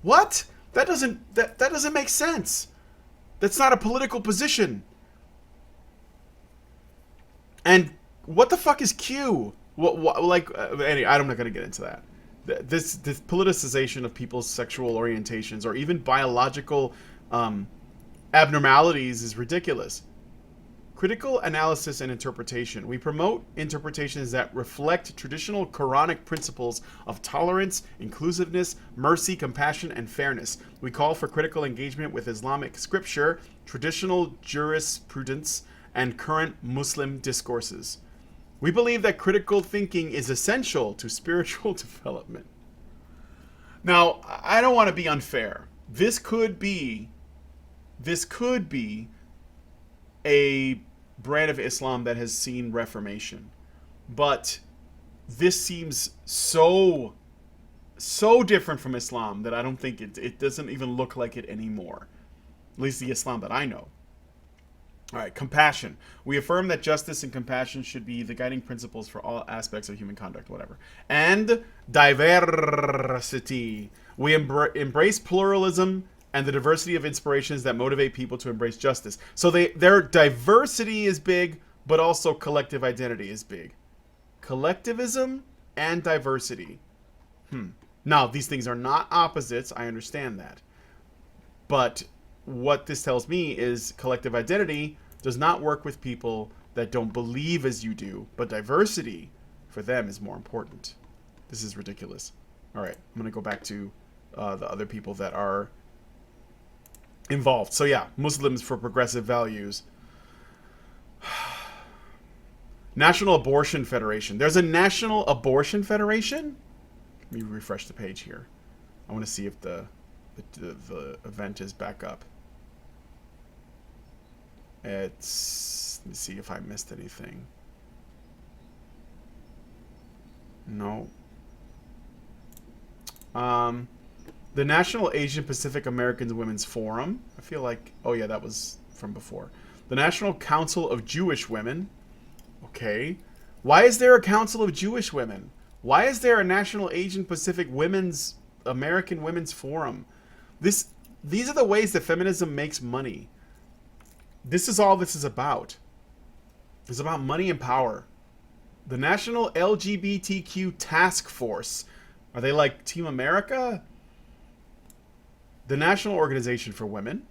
What? That doesn't make sense. That's not a political position. And what the fuck is Q? Anyway, I'm not going to get into that. This politicization of people's sexual orientations or even biological abnormalities is ridiculous. Critical analysis and interpretation. We promote interpretations that reflect traditional Quranic principles of tolerance, inclusiveness, mercy, compassion, and fairness. We call for critical engagement with Islamic scripture, traditional jurisprudence, and current Muslim discourses. We believe that critical thinking is essential to spiritual development. Now, I don't want to be unfair. This could be a brand of Islam that has seen reformation. But this seems so different from Islam that I don't think it doesn't even look like it anymore. At least the Islam that I know. All right, compassion. We affirm that justice and compassion should be the guiding principles for all aspects of human conduct, whatever. And diversity. We embrace pluralism and the diversity of inspirations that motivate people to embrace justice. So their diversity is big, but also collective identity is big. Collectivism and diversity. Now, these things are not opposites. I understand that. But what this tells me is collective identity does not work with people that don't believe as you do, but diversity for them is more important. This is ridiculous. All right, I'm going to go back to the other people that are involved. So yeah, Muslims for Progressive Values. National Abortion Federation. There's a National Abortion Federation? Let me refresh the page here. I want to see if the event is back up. Let me see if I missed anything. No. The National Asian Pacific Americans Women's Forum. I feel like, oh yeah, that was from before. The National Council of Jewish Women. Okay. Why is there a Council of Jewish Women? Why is there a National Asian Pacific Women's American Women's Forum? These are the ways that feminism makes money. This is all this is about. It's about money and power. The National LGBTQ Task Force. Are they like Team America? The National Organization for Women.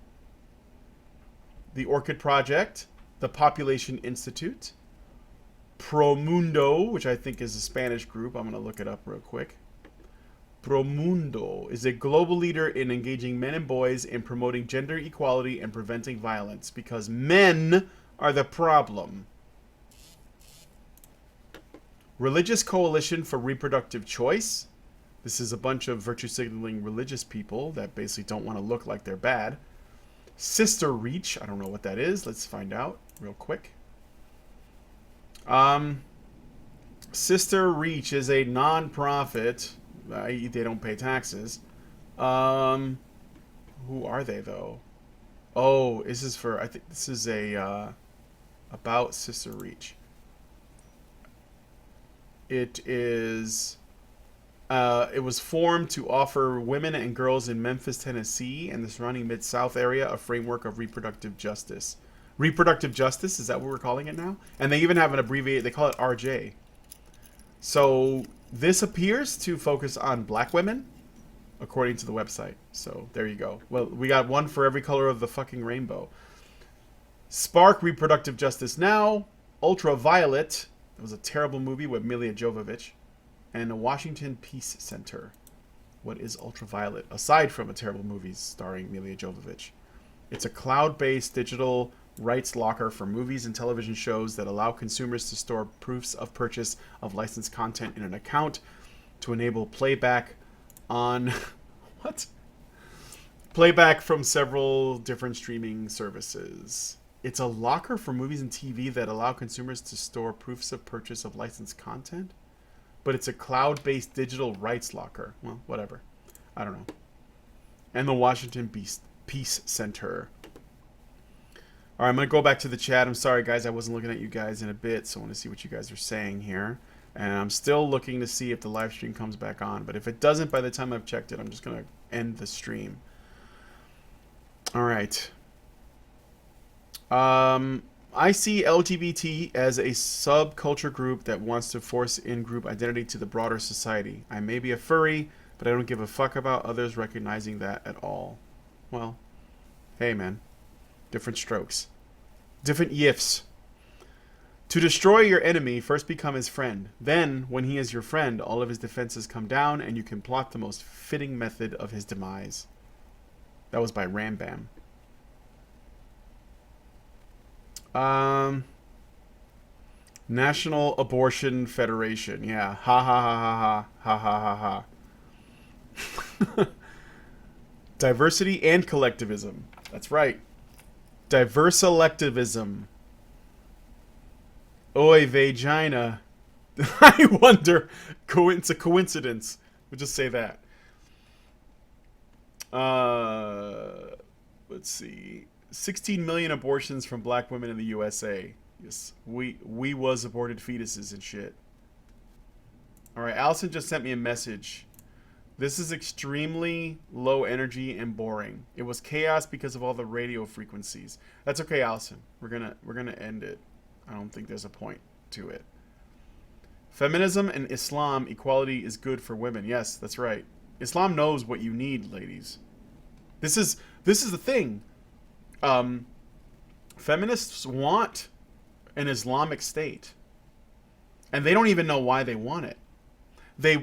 The Orchid Project. The Population Institute. Promundo, which I think is a Spanish group. I'm going to look it up real quick. Promundo is a global leader in engaging men and boys in promoting gender equality and preventing violence because men are the problem. Religious Coalition for Reproductive Choice. This is a bunch of virtue signaling religious people that basically don't want to look like they're bad. Sister Reach. I don't know what that is. Let's find out real quick. Sister Reach is a non-profit. They don't pay taxes. Who are they though? Oh, this is for, I think this is a about Sister Reach. It is it was formed to offer women and girls in Memphis, Tennessee and the surrounding Mid-South area a framework of reproductive justice. Reproductive justice, is that what we're calling it now? And they even have an abbreviated, they call it RJ. So this appears to focus on black women, according to the website. So there you go. Well, we got one for every color of the fucking rainbow. Spark Reproductive Justice Now. Ultraviolet. It was a terrible movie with Milla Jovovich. And the Washington Peace Center. What is Ultraviolet? Aside from a terrible movie starring Milla Jovovich. It's a cloud-based digital rights locker for movies and television shows that allow consumers to store proofs of purchase of licensed content in an account to enable playback on what? Playback from several different streaming services. It's a locker for movies and TV that allow consumers to store proofs of purchase of licensed content, but it's a cloud-based digital rights locker. Well, whatever. I don't know. And the Washington Peace Center. All right, I'm going to go back to the chat. I'm sorry, guys. I wasn't looking at you guys in a bit, so I want to see what you guys are saying here. And I'm still looking to see if the live stream comes back on. But if it doesn't by the time I've checked it, I'm just going to end the stream. All right. I see LGBT as a subculture group that wants to force in-group identity to the broader society. I may be a furry, but I don't give a fuck about others recognizing that at all. Well, hey, man. Different strokes. Different yiffs. To destroy your enemy, first become his friend. Then, when he is your friend, all of his defenses come down and you can plot the most fitting method of his demise. That was by Rambam. National Abortion Federation. Yeah. Ha ha ha ha ha ha ha ha. Diversity and collectivism. That's right. Diverse electivism. Oi, vagina. I wonder. It's a coincidence. We'll just say that. Let's see. 16 million abortions from black women in the USA. Yes, we was aborted fetuses and shit. All right, Allison just sent me a message. This is extremely low energy and boring. It was chaos because of all the radio frequencies. That's okay, Allison. We're gonna end it. I don't think there's a point to it. Feminism and Islam equality is good for women. Yes, that's right. Islam knows what you need, ladies. This is the thing. Feminists want an Islamic state, and they don't even know why they want it. They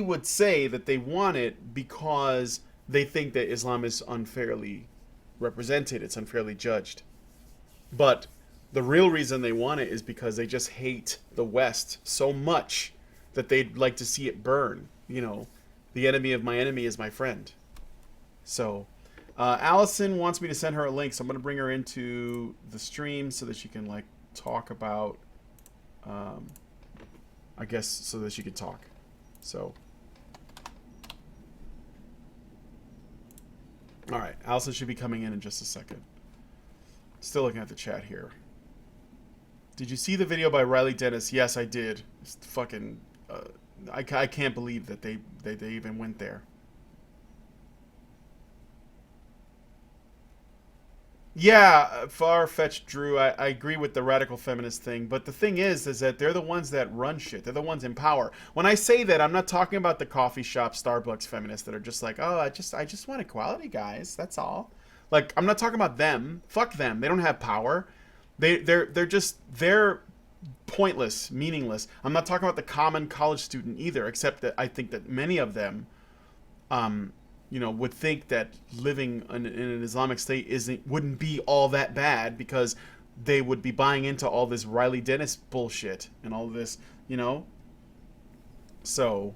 would say that they want it because they think that Islam is unfairly represented, it's unfairly judged. But the real reason they want it is because they just hate the West so much that they'd like to see it burn. You know, the enemy of my enemy is my friend. So, Allison wants me to send her a link, so I'm going to bring her into the stream so that she can, like, talk about, I guess, so that she can talk. So, all right, Allison should be coming in just a second. Still looking at the chat here. Did you see the video by Riley Dennis? Yes, I did. It's fucking. I can't believe that they even went there. Yeah, far-fetched, Drew. I agree with the radical feminist thing, but the thing is that they're the ones that run shit. They're the ones in power. When I say that, I'm not talking about the coffee shop Starbucks feminists that are just like, oh, I just want equality, guys. That's all. Like, I'm not talking about them. Fuck them. They don't have power. They're pointless, meaningless. I'm not talking about the common college student either, except that I think that many of them, would think that living in an Islamic state wouldn't be all that bad because they would be buying into all this Riley Dennis bullshit and all this, So,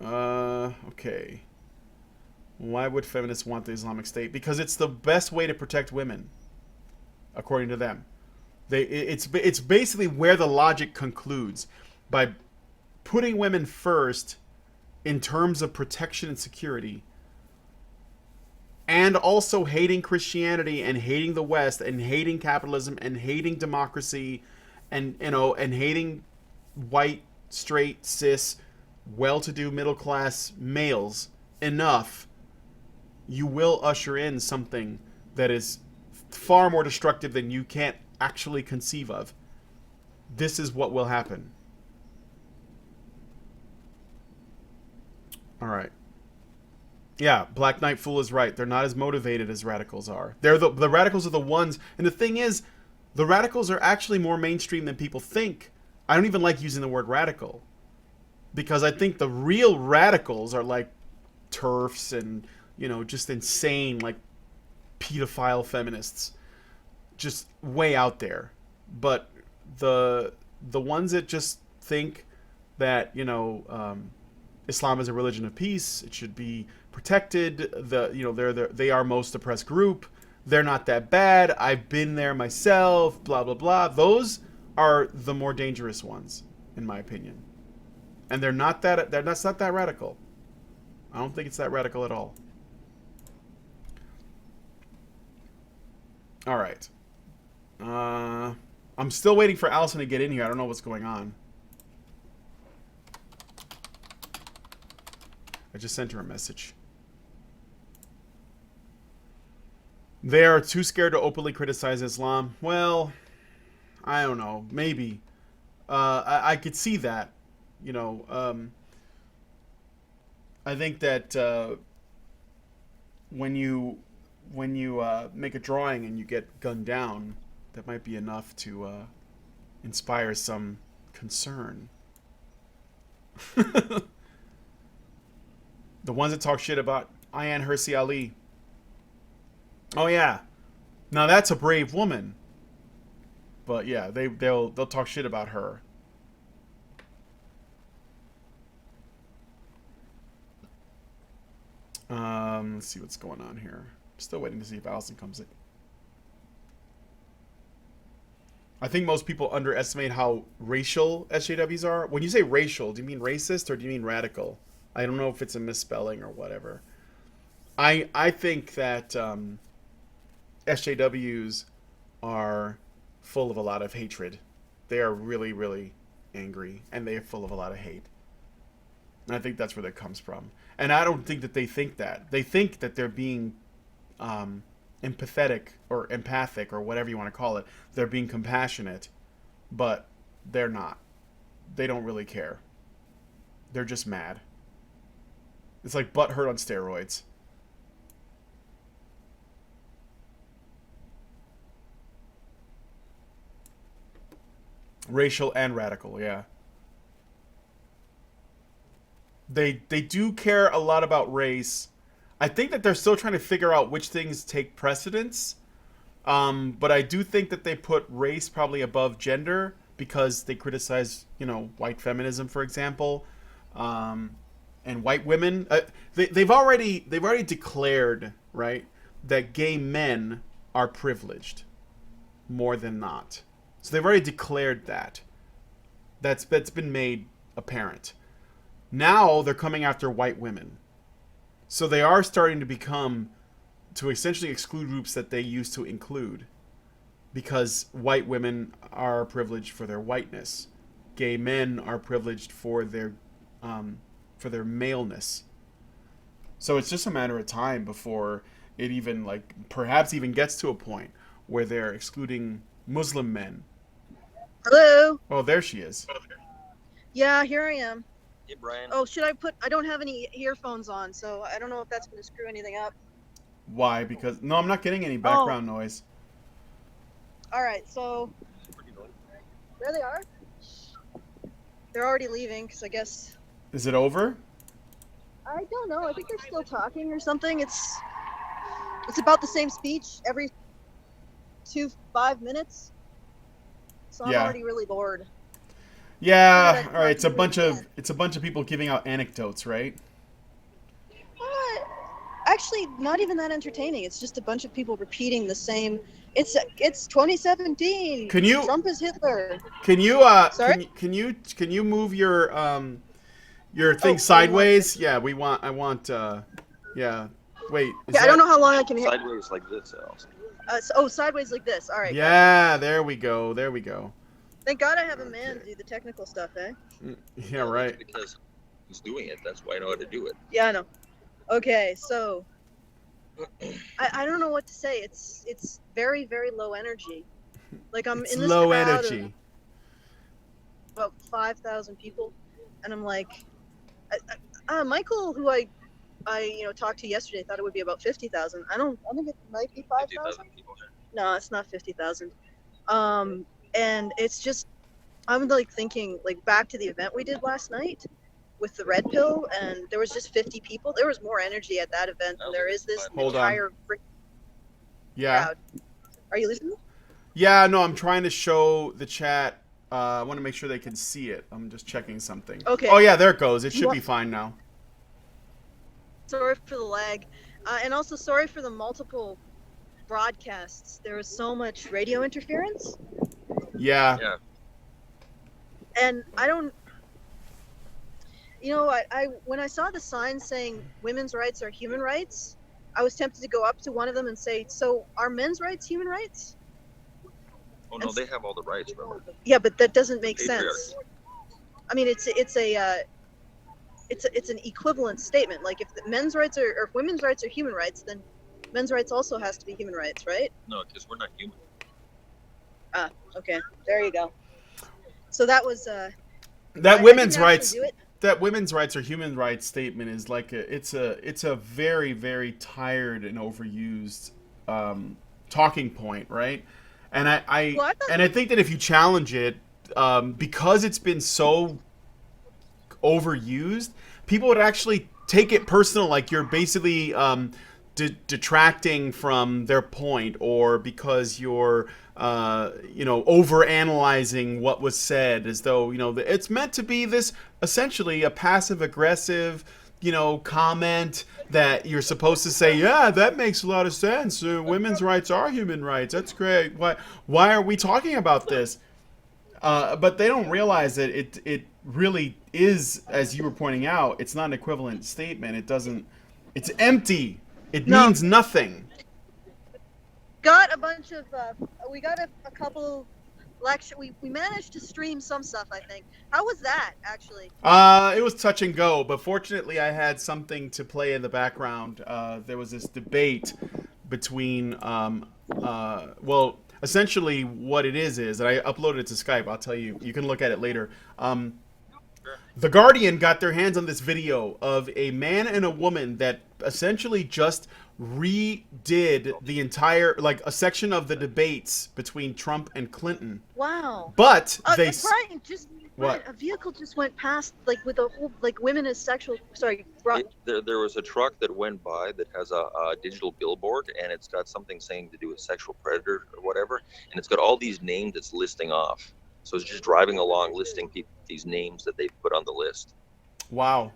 okay. Why would feminists want the Islamic State? Because it's the best way to protect women, according to them. It's basically where the logic concludes. By putting women first in terms of protection and security, and also hating Christianity and hating the West and hating capitalism and hating democracy and hating white, straight, cis, well-to-do middle-class males enough, you will usher in something that is far more destructive than you can't actually conceive of. This is what will happen. All right. Yeah, Black Knight Fool is right. They're not as motivated as radicals are. The radicals are the ones, and the thing is, the radicals are actually more mainstream than people think. I don't even like using the word radical, because I think the real radicals are like TERFs and just insane like pedophile feminists, just way out there. But the ones that just think that Islam is a religion of peace, it should be protected, they are most oppressed group, they're not that bad, I've been there myself, blah blah blah, those are the more dangerous ones in my opinion. And that's not that radical. I don't think it's that radical at all. All right. I'm still waiting for Allison to get in here. I don't know what's going on. I just sent her a message. They are too scared to openly criticize Islam. Well, I don't know. Maybe. I could see that. I think that when you make a drawing and you get gunned down, that might be enough to inspire some concern. The ones that talk shit about Ayaan Hirsi Ali. Oh yeah, now that's a brave woman. But yeah, they'll talk shit about her. Let's see what's going on here. Still waiting to see if Allison comes in. I think most people underestimate how racial SJWs are. When you say racial, do you mean racist or do you mean radical? I don't know if it's a misspelling or whatever. I think that SJWs are full of a lot of hatred. They are really, really angry, and they are full of a lot of hate. And I think that's where that comes from. And I don't think that they think that. They think that they're being empathetic or empathic or whatever you want to call it. They're being compassionate, but they're not. They don't really care. They're just mad. It's like butthurt on steroids. Racial and radical, yeah. They do care a lot about race. I think that they're still trying to figure out which things take precedence. But I do think that they put race probably above gender because they criticize, white feminism, for example, and white women. They've already declared, right, that gay men are privileged more than not. So they've already declared that. That's been made apparent. Now they're coming after white women. So they are starting to essentially exclude groups that they used to include. because white women are privileged for their whiteness, gay men are privileged for their maleness. So it's just a matter of time before it even, like, perhaps even gets to a point where they're excluding Muslim men. Hello. Oh, there she is. Yeah, here I am. Hey, Brian. Oh, I don't have any earphones on, so I don't know if that's going to screw anything up. Why? Because no, I'm not getting any background noise. All right, so there they are. They're already leaving, because I guess, Is it over? I don't know. I think they're still talking or something. It's about the same speech every 5 minutes. So I'm Yeah. already really bored. Yeah. Yeah, All right. It's a bunch of yeah. people giving out anecdotes, right? Actually, not even that entertaining. It's just a bunch of people repeating the same. It's 2017. Can you- Trump is Hitler. Can you Sorry? can you move your thing Oh, sideways? Yeah, I want yeah. Wait. Is Yeah, I don't know how long I can hit. Sideways like this, Allison. Sideways like this. All right. Yeah, there we go. There we go. Thank God I have a man to do the technical stuff, eh? Yeah, right. Because he's doing it. That's why I know how to do it. Yeah, I know. Okay, so I don't know what to say. It's very, very low energy. Like I'm It's in this low crowd of energy. about 5,000 people, and I'm like, Michael, who I talked to yesterday, thought it would be about 50,000. I think it might be 5,000. 50,000 people here. No, it's not 50,000. And it's just, I'm like thinking like back to the event we did last night with the red pill, and there was just 50 people. There was more energy at that event than there is this Hold on. entire freaking Yeah. crowd. Are you listening? Yeah, no, I'm trying to show the chat. I want to make sure they can see it. I'm just checking something. Okay. Oh yeah, there it goes. It should You be fine now. Sorry for the lag, and also sorry for the multiple broadcasts. There was so much radio interference, Yeah. Yeah. and I don't. I when I saw the sign saying women's rights are human rights, I was tempted to go up to one of them and say, "So are men's rights human rights?" Oh no, they have all the rights, remember? Yeah, but that doesn't make Patriarchs. sense. I mean, it's an equivalent statement. Like if the men's rights or if women's rights are human rights, then men's rights also has to be human rights, right? No, because we're not human. Okay, there you go. So that was That I women's didn't actually rights. do it. That women's rights or human rights statement is like it's a very, very tired and overused talking point, right? And I Well, I thought- and I think that if you challenge it, because it's been so overused, people would actually take it personal, like you're basically detracting from their point, or because you're over analyzing what was said, as though it's meant to be this essentially a passive aggressive comment that you're supposed to say, yeah, that makes a lot of sense, women's rights are human rights, that's great, why are we talking about this? But they don't realize that it really is, as you were pointing out, it's not an equivalent statement. It's empty. It No. means nothing. got a bunch of we got a couple lecture. We managed to stream some stuff, I think. How was that actually? It was touch and go, but fortunately I had something to play in the background. There was this debate between, essentially what it is, and I uploaded it to Skype. I'll tell you, you can look at it later. The Guardian got their hands on this video of a man and a woman that essentially just redid the entire, like, a section of the debates between Trump and Clinton. Wow. But they... Brian, What? A vehicle just went past, like, with a whole, like, women as sexual. Sorry, There was a truck that went by that has a digital billboard, and it's got something saying to do with sexual predator or whatever, and it's got all these names it's listing off. So it's just driving along listing these names that they've put on the list. Wow.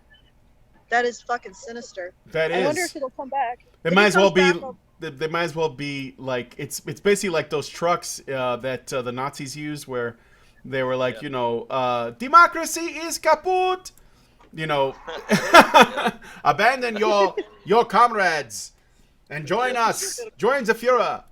that is fucking sinister. That I is. wonder if it'll come back. It If might it as well comes be. back, I'll- They might as well be like it's basically like those trucks that the Nazis used, where they were like, democracy is kaput. Abandon your comrades and join us. Join the Führer.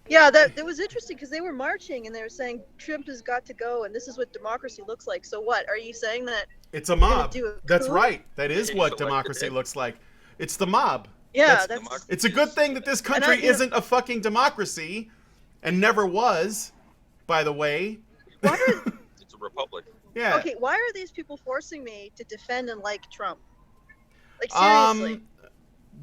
Yeah, that was interesting because they were marching and they were saying Trump has got to go and this is what democracy looks like. So what? Are you saying that It's a you're gonna mob. do a That's coup? right. That is He's what elected democracy it. looks like. It's the mob. Yeah, That's- that's It's a good thing that this country you know- isn't a fucking democracy, and never was, by the way. Why are, It's a republic. Yeah. okay, why are these people forcing me to defend and like Trump? Like seriously.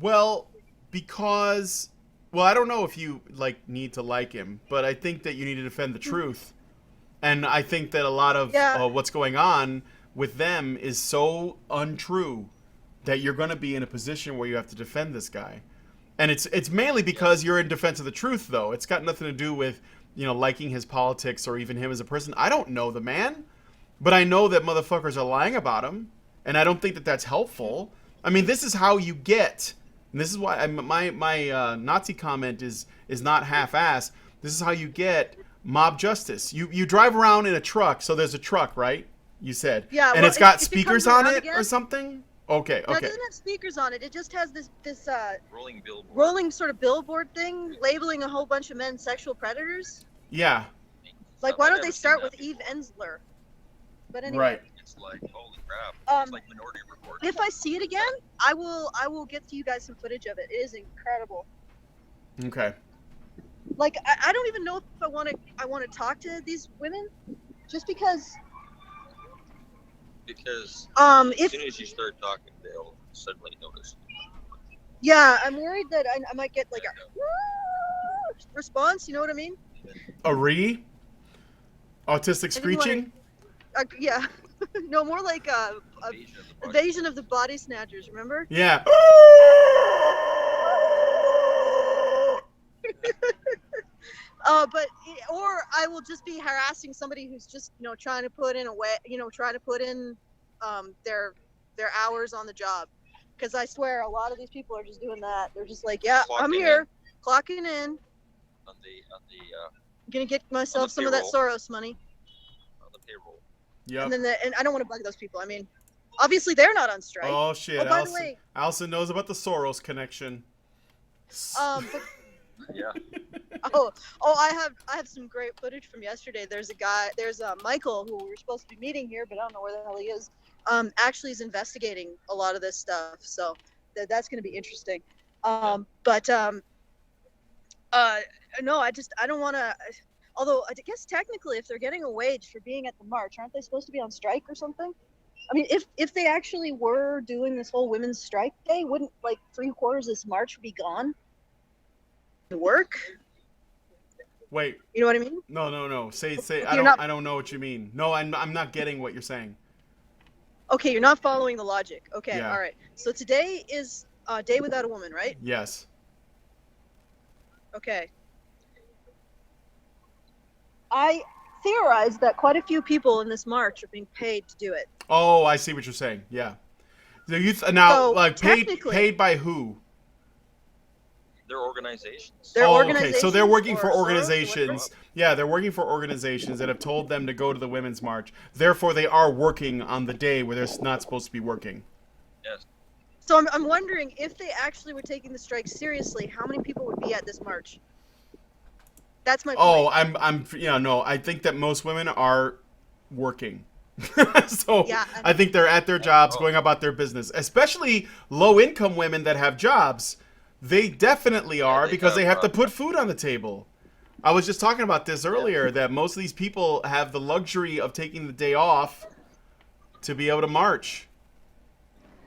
Well, because I don't know if you need to like him, but I think that you need to defend the truth. And I think that a lot of Yeah. what's going on with them is so untrue that you're going to be in a position where you have to defend this guy. And it's mainly because you're in defense of the truth, though. It's got nothing to do with, liking his politics or even him as a person. I don't know the man, but I know that motherfuckers are lying about him, and I don't think that that's helpful. I mean, this is how you get, and this is why my Nazi comment is not half-assed. This is how you get mob justice. You drive around in a truck, so there's a truck, right? You said. Yeah, And well, it's got if it speakers comes on around it again- or something? Okay, No, it okay. doesn't have speakers on it. It just has this Rolling billboard. rolling sort of billboard thing labeling a whole bunch of men sexual predators. Yeah, Like, I've why don't never they seen start that with Eve Ensler? But anyway, right. It's like, holy crap. Um, It's like Minority Report. if I see it again, I will get to you guys some footage of it. It is incredible. Okay. Like, I don't even know if I want to talk to these women, just because Because as if soon as you start talking, they'll suddenly notice. yeah, I'm worried that I might get like a response. You know what I mean? A autistic Maybe screeching? Yeah. No, more like Invasion of the body. invasion of the body snatchers. Remember? Yeah. But or I will just be harassing somebody who's just trying to put in their hours on the job, because I swear a lot of these people are just doing that. They're just like, yeah, I'm Clocking here, clocking in, on the gonna get myself some of that Soros money, on the payroll. Yep. and I don't want to bug those people. I mean, obviously they're not on strike. Oh shit! Oh, by the Allison, way- Allison knows about the Soros connection. But Yeah. Oh, I have some great footage from yesterday. There's Michael, who we were supposed to be meeting here, but I don't know where the hell he is. Actually is investigating a lot of this stuff, so that's going to be interesting. No, I don't want to. Although I guess technically, if they're getting a wage for being at the march, aren't they supposed to be on strike or something? I mean, if they actually were doing this whole women's strike day, wouldn't like 3/4 of this march be gone? To work? Wait. You know what I mean? No. Say. You're not- I don't know what you mean. No, I'm not getting what you're saying. Okay, you're not following the logic. Okay, Yeah. all right. So today is Day Without a Woman, right? Yes. Okay. I theorize that quite a few people in this march are being paid to do it. Oh, I see what you're saying. Yeah. The youth now, So, like technically- paid by who? They're organizations. They're Oh, okay. So they're organizations working or for Soros or organizations. Yeah, they're working for organizations that have told them to go to the women's march. Therefore, they are working on the day where they're not supposed to be working. Yes. So I'm wondering if they actually were taking the strike seriously, how many people would be at this march? That's my point. Oh, no. I think that most women are working. So Yeah, I think they're at their jobs, Oh. going about their business. Especially low-income women that have jobs. They definitely are they because they have, have to put food on the table. I was just talking about this earlier, that most of these people have the luxury of taking the day off to be able to march.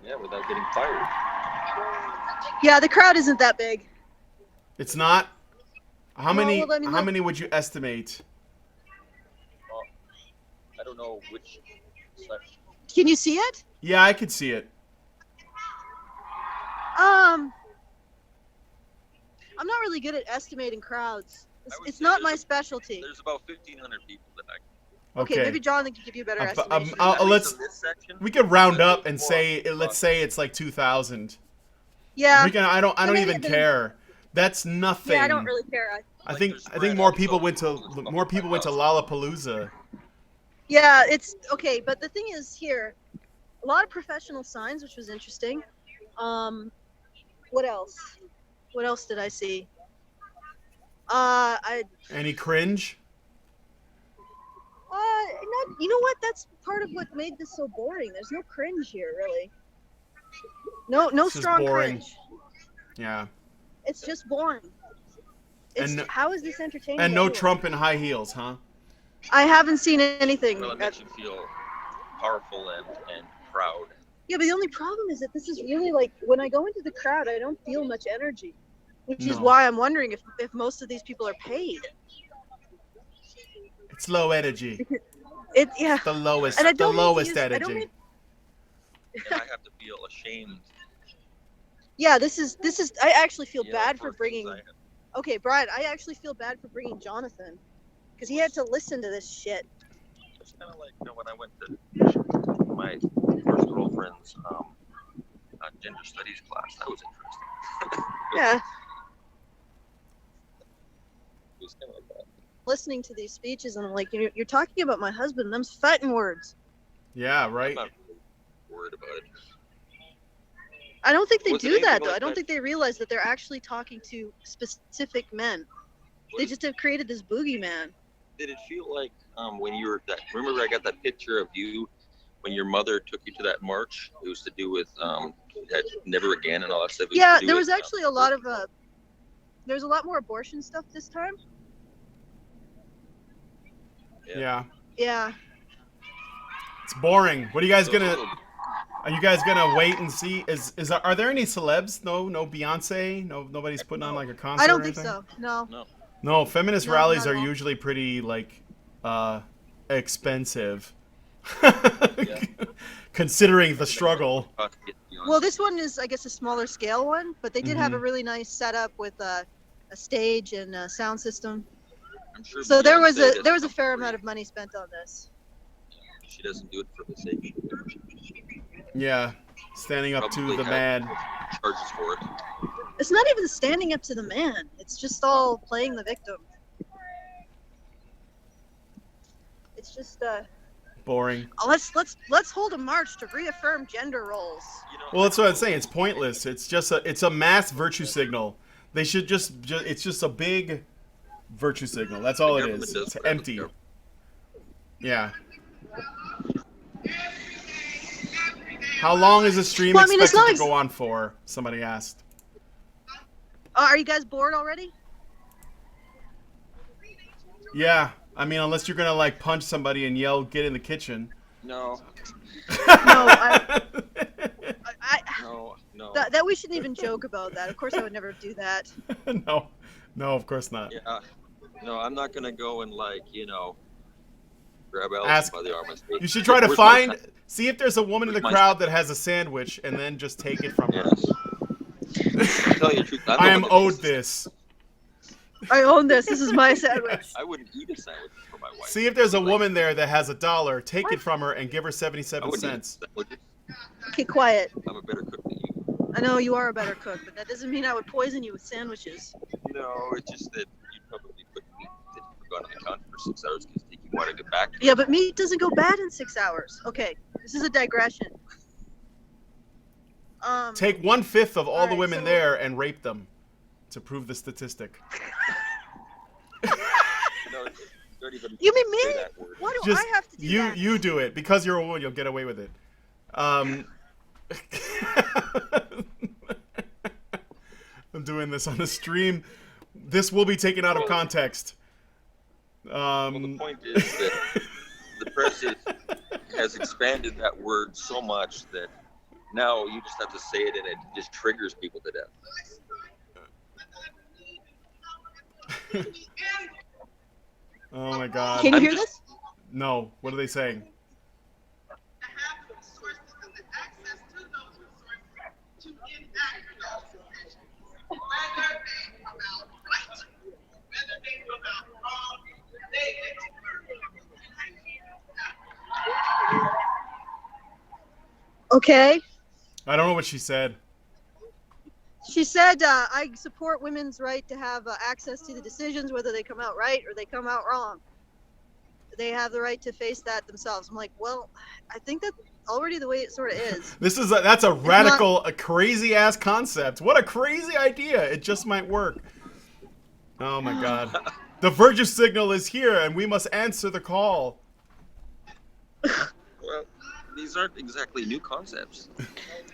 Yeah, without getting fired. Yeah, the crowd isn't that big. It's not. How many? well, I mean, how like- many would you estimate? Well, I don't know which section. Can you see it? Yeah, I could see it. I'm not really good at estimating crowds. I would It's say not there's my a- specialty. There's about 1,500 people that I Okay, maybe Jonathan can give you a better Um, estimation. I'll- at least let's- in this section. We could round That's up and more say, than let's say it's like 2,000. Yeah. We can. I don't maybe even then- care. That's nothing. Yeah, I don't really care. I Like, think they're I think spread more out, people so went to it's about more people went to 5,000. Lollapalooza. Yeah, it's okay, but the thing is here, a lot of professional signs, which was interesting. What else? What else did I see? I Any cringe? not. You know what? That's part of what made this so boring. There's no cringe here, really. No This is strong boring. cringe. Yeah. It's just boring. It's, And no- how is this entertaining? And no anyway? Trump in high heels, huh? I haven't seen anything. Well, it makes you feel powerful and proud. Yeah, but the only problem is that this is really like when I go into the crowd, I don't feel much energy, which is No. why I'm wondering if most of these people are paid. It's low energy. Yeah. The lowest, And I the don't mean to lowest use- I don't energy. mean- And I have to feel ashamed. Yeah, this is. I actually feel you know, bad for things bringing. I have. Okay, Brian, I actually feel bad for bringing Jonathan, because he had to listen to this shit. It's kind of like when I went to my first girlfriend's gender studies class. That was interesting. Yeah, It was kind of like that. listening to these speeches, and I'm like, you're talking about my husband. Them's fighting words. Yeah, I'm right. not really worried about it. I don't think they Was it do anything that though. like I don't that? think they realize that they're actually talking to specific men. They Was- just have created this boogeyman. Did it feel like when you were that? Remember, I got that picture of you when your mother took you to that march. It was to do with that never again and all that stuff. It was Yeah, to do there with, was actually a lot of there's a lot more abortion stuff this time. Yeah. Yeah. It's boring. What are you guys So- gonna? Are you guys gonna wait and see? Are there any celebs? No Beyonce. Nobody's putting on like a concert. I don't or think anything? so. No. No. No, feminist No, rallies not are at all. usually pretty like expensive. Considering the struggle. Well, this one is, I guess, a smaller scale one, but they did have a Mhm. really nice setup with a stage and a sound system. I'm sure So there was Beyonce a doesn't fair come amount free. of money spent on this. She doesn't do it for the sake. Yeah, standing up Probably to the have man. Charges for it. It's not even standing up to the man. It's just all playing the victim. It's just Boring. let's hold a march to reaffirm gender roles. You know, Well, that's what I'm saying. It's pointless. It's a mass virtue signal. They should it's just a big virtue signal. That's all the it government is. does It's whatever the empty. government- Yeah. How long is the stream Well, I mean, it's expected to not go on for? Somebody asked. Are you guys bored already? Yeah. I mean, unless you're gonna like punch somebody and yell, "Get in the kitchen." No, I no. that we shouldn't even joke about that. Of course, I would never do that. No, of course not. Yeah, no, I'm not gonna go and grab Alice Ask- by the arm and say, You should try to "Where's my find, see if there's a woman in the Where's my- crowd that has a sandwich, and then just take it from her. Yes. To tell you the truth, I'm I the am one that owed eats- this. I own this. This is my sandwich. I wouldn't eat a sandwich for my wife. See if there's a woman there that has $1. Take it from her and give her I 77 wouldn't eat cents. sandwiches. Okay, quiet. I'm a better cook than you. I know you are a better cook, but that doesn't mean I would poison you with sandwiches. No, it's just that you probably put meat that you forgot on the counter for 6 hours because you want to get back to it. Yeah, but meat doesn't go bad in 6 hours. Okay, this is a digression. Take 1/5 of all the Alright, women so- there and rape them to prove the statistic. No, don't even You mean say me? that word. Why do Just I have to do that? you do it because you're a woman. You'll get away with it. I'm doing this on the stream. This will be taken out of context. Well, the point is that the press has expanded that word so much that now you just have to say it and it just triggers people to death. Oh my god. Can you I'm hear just- this? No. What are they saying? have those sources and the access to those resources to enact those decisions. Whether they about right, whether they about wrong, they Okay. I don't know what she said. She said, I support women's right to have access to the decisions, whether they come out right or they come out wrong. They have the right to face that themselves. I'm like, well, I think that's already the way it sort of is. That's a radical, a crazy ass concept. What a crazy idea! It just might work. Oh my god. The Virgin signal is here, and we must answer the call. Well, these aren't exactly new concepts.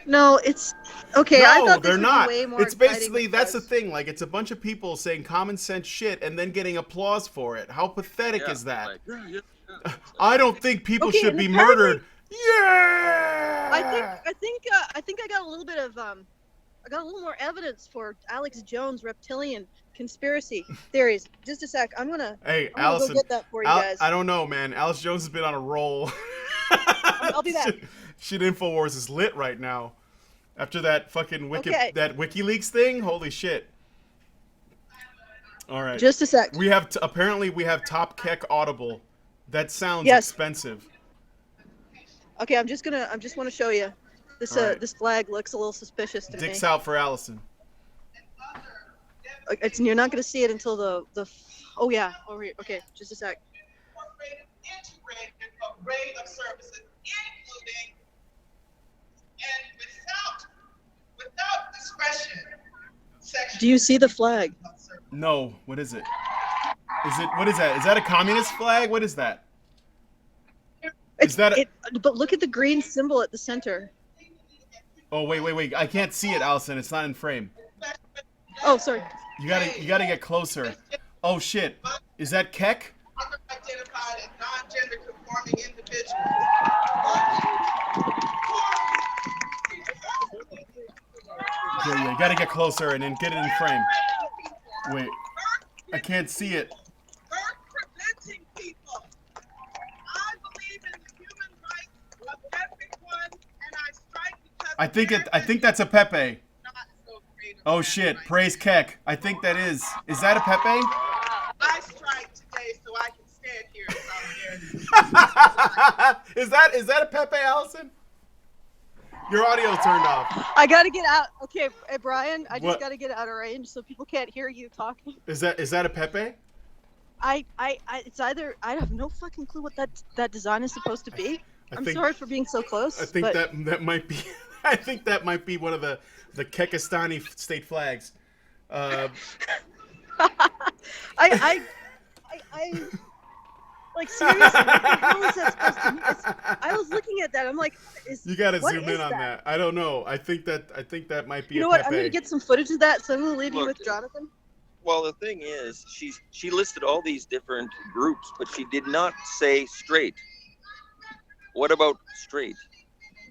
No, it's okay. I No, thought they're this would not. be way more It's exciting basically than that's the this. thing. Like, it's a bunch of people saying common sense shit and then getting applause for it. How pathetic Yeah, is that? like, yeah. I don't think people Okay, should and be apparently- murdered. Yeah. I think I got a little bit of I got a little more evidence for Alex Jones reptilian conspiracy theories. Just a sec. Hey, I'm gonna Allison. go get that for you guys. I don't know, man. Alice Jones has been on a roll. I'll be back. Shit, Infowars is lit right now. After that fucking Okay. that WikiLeaks thing, holy shit. All right. Just a sec. We have apparently we have Top Keck Audible. That sounds Yes. expensive. Okay, I just want to show you. This All right. this flag looks a little suspicious to Dicks me. out for Allison. You're not gonna see it until the. Oh yeah, over here. Okay, just a sec. Incorporated, integrated array of services, including and without discretion. Section Do you see the flag? of service. No, what is it? What is that? Is that a communist flag? What is that? Is that a, But look at the green symbol at the center. Oh, wait. I can't see it, Allison. It's not in frame. Oh, sorry. You gotta get closer. Oh shit. Is that Keck? Other identified as non-gender conforming individuals. Yeah, you gotta get closer and then get it in frame. Wait. I can't see it. Birth preventing people. I believe in the human rights of everyone, and I strike because I think that's a Pepe. not so great a Oh man shit, right praise Keck. I think that is. Is that a Pepe? I strike today so I can stand here in solidarity. is that a Pepe, Allison? Your audio's turned off. I gotta get out. Okay, hey, Brian, I What? just gotta get out of range so people can't hear you talking. Is that a Pepe? It's either I have no fucking clue what that design is supposed to be. I I'm think- sorry for being so close. I think but that might be. I think that might be one of the Kekistani state flags. I like seriously. How is that supposed to be? I was looking at that. I'm like, You gotta what zoom is in on that? I don't know. I think that might be You know a what? Pepe. I'm gonna get some footage of that, so I'm gonna leave you Look. with Jonathan. Well, the thing is, she listed all these different groups, but she did not say straight. What about straight?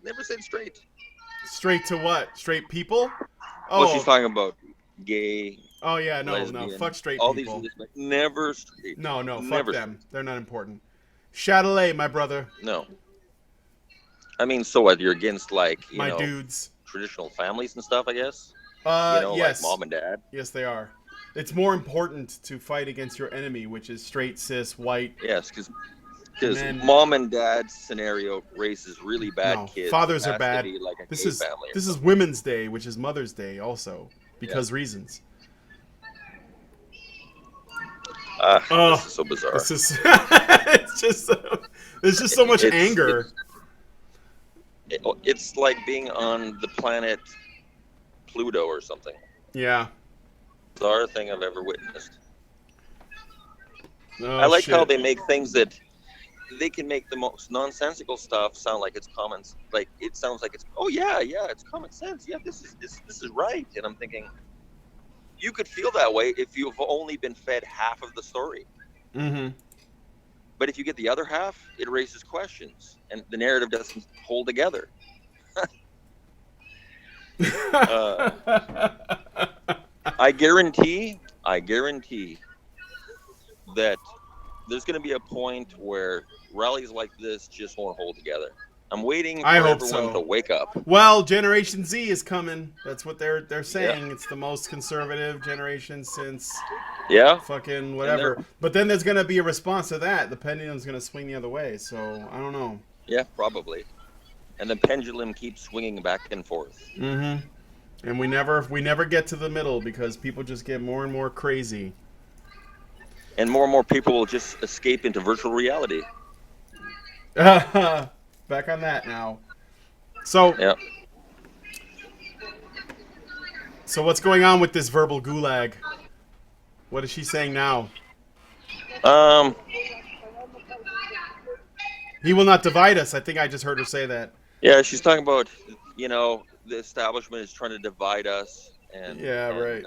Never said straight. Straight to what? Straight people? Well, she's talking about gay, Oh yeah, no. lesbian, Fuck straight all people. these, but never straight. No, fuck Never. them. They're not important. Chatelet, my brother, No. I mean, so what? You're against like my dudes. traditional families and stuff, I guess. Yes, like mom and dad. yes, they are. It's more important to fight against your enemy, which is straight, cis, white. Yes, because then- mom and dad scenario raises really bad No, kids. fathers It are has to bad. be like a This gay is family. this is Women's Day, which is Mother's Day, also because reasons. This is so bizarre. This is it's just there's just so much anger. It's like being on the planet Pluto or something. Yeah. Bizarre thing I've ever witnessed. Oh, I like how shit. they make things that they can make the most nonsensical stuff sound like it's common. Like it sounds like it's it's common sense. Yeah, this is right. And I'm thinking, you could feel that way if you've only been fed half of the story. Mm-hmm. But if you get the other half, it raises questions, and the narrative doesn't hold together. I guarantee that there's going to be a point where rallies like this just won't hold together. I'm waiting for I hope everyone so. to wake up. Well, Generation Z is coming. That's what they're saying. It's the most conservative generation since Yeah, fucking whatever. they're- But then there's gonna be a response to that. The pendulum's gonna swing the other way. So I don't know. yeah, probably. And the pendulum keeps swinging back and forth. Mm-hmm. And we never get to the middle because people just get more and more crazy. And more people will just escape into virtual reality. Back on that now. So Yeah. so what's going on with this verbal gulag? What is she saying now? Um, He will not divide us. I think I just heard her say that. yeah, she's talking about, you know, the establishment is trying to divide us, and Yeah, right.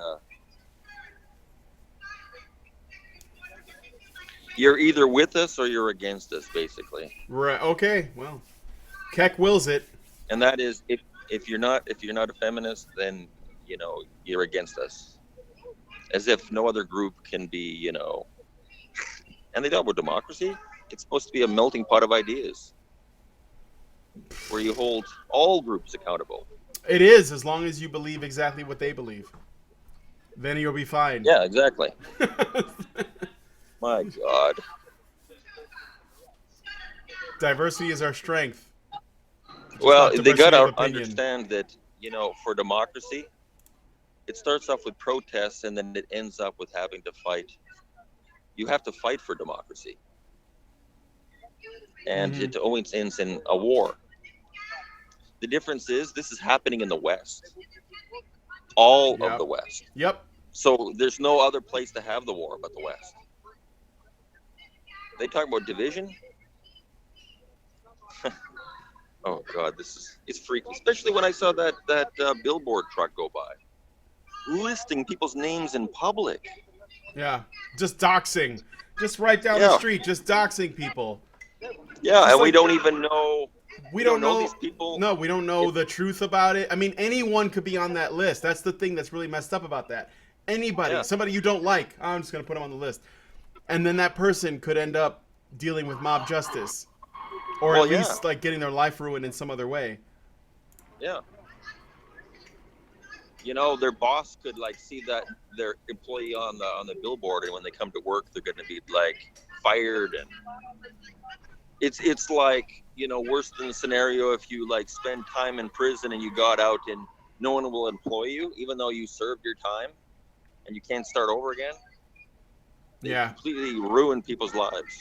You're either with us or you're against us, basically. Right. Okay. Well, Keck wills it. And that is, if you're not a feminist, then you know you're against us. As if no other group can be, you know. And they dealt with democracy. It's supposed to be a melting pot of ideas, where you hold all groups accountable. It is, as long as you believe exactly what they believe. Then you'll be fine. Yeah, exactly. My God. Diversity is our strength. Well, not they got diversity to of opinion. understand that, you know, for democracy, it starts off with protests and then it ends up with having to fight. You have to fight for democracy. And it always ends in a war. The difference is this is happening in the West. All Yep. of the West. Yep. So there's no other place to have the war but the West. They talk about division. Oh God, it's freaky. Especially when I saw that billboard truck go by, listing people's names in public. Yeah. Just doxing. Just right down the Yeah. street. Just doxing people. Yeah, Just and we like- don't even know. We don't know these people. No, we don't know the truth about it. I mean, anyone could be on that list. That's the thing that's really messed up about that. Anybody, Yeah. somebody you don't like, I'm just going to put them on the list. And then that person could end up dealing with mob justice. Or Well, at yeah. least like getting their life ruined in some other way. Yeah. You know, their boss could like see that their employee on the billboard, and when they come to work, they're going to be like fired, and it's like, you know, worse than the scenario if you like spend time in prison and you got out and no one will employ you, even though you served your time, and you can't start over again. They Yeah. completely ruin people's lives,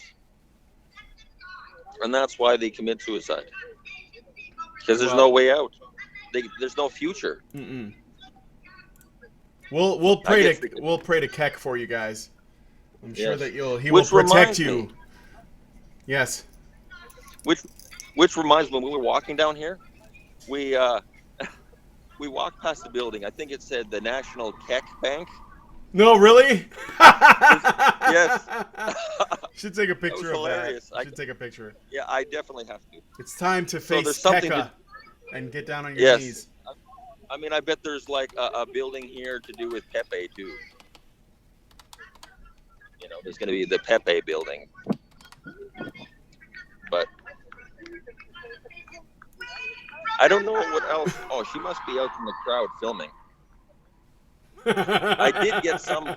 and that's why they commit suicide, because there's no way out. There's no future. Mm-mm. We'll pray guess to Keck for you guys. I'm sure Yes. that he Which will protect reminds you. me. Yes. Which reminds me, when we were walking down here, we we walked past the building. I think it said the National Keck Bank. No, really? Yes. Should take a picture of hilarious. that. Should take a picture. Yeah, I definitely have to. It's time to So face there's something Keka and get down on your Yes. knees. I mean, I bet there's like a building here to do with Pepe too. You know, there's going to be the Pepe building. But I don't know what else. Oh, she must be out in the crowd filming. I did get some.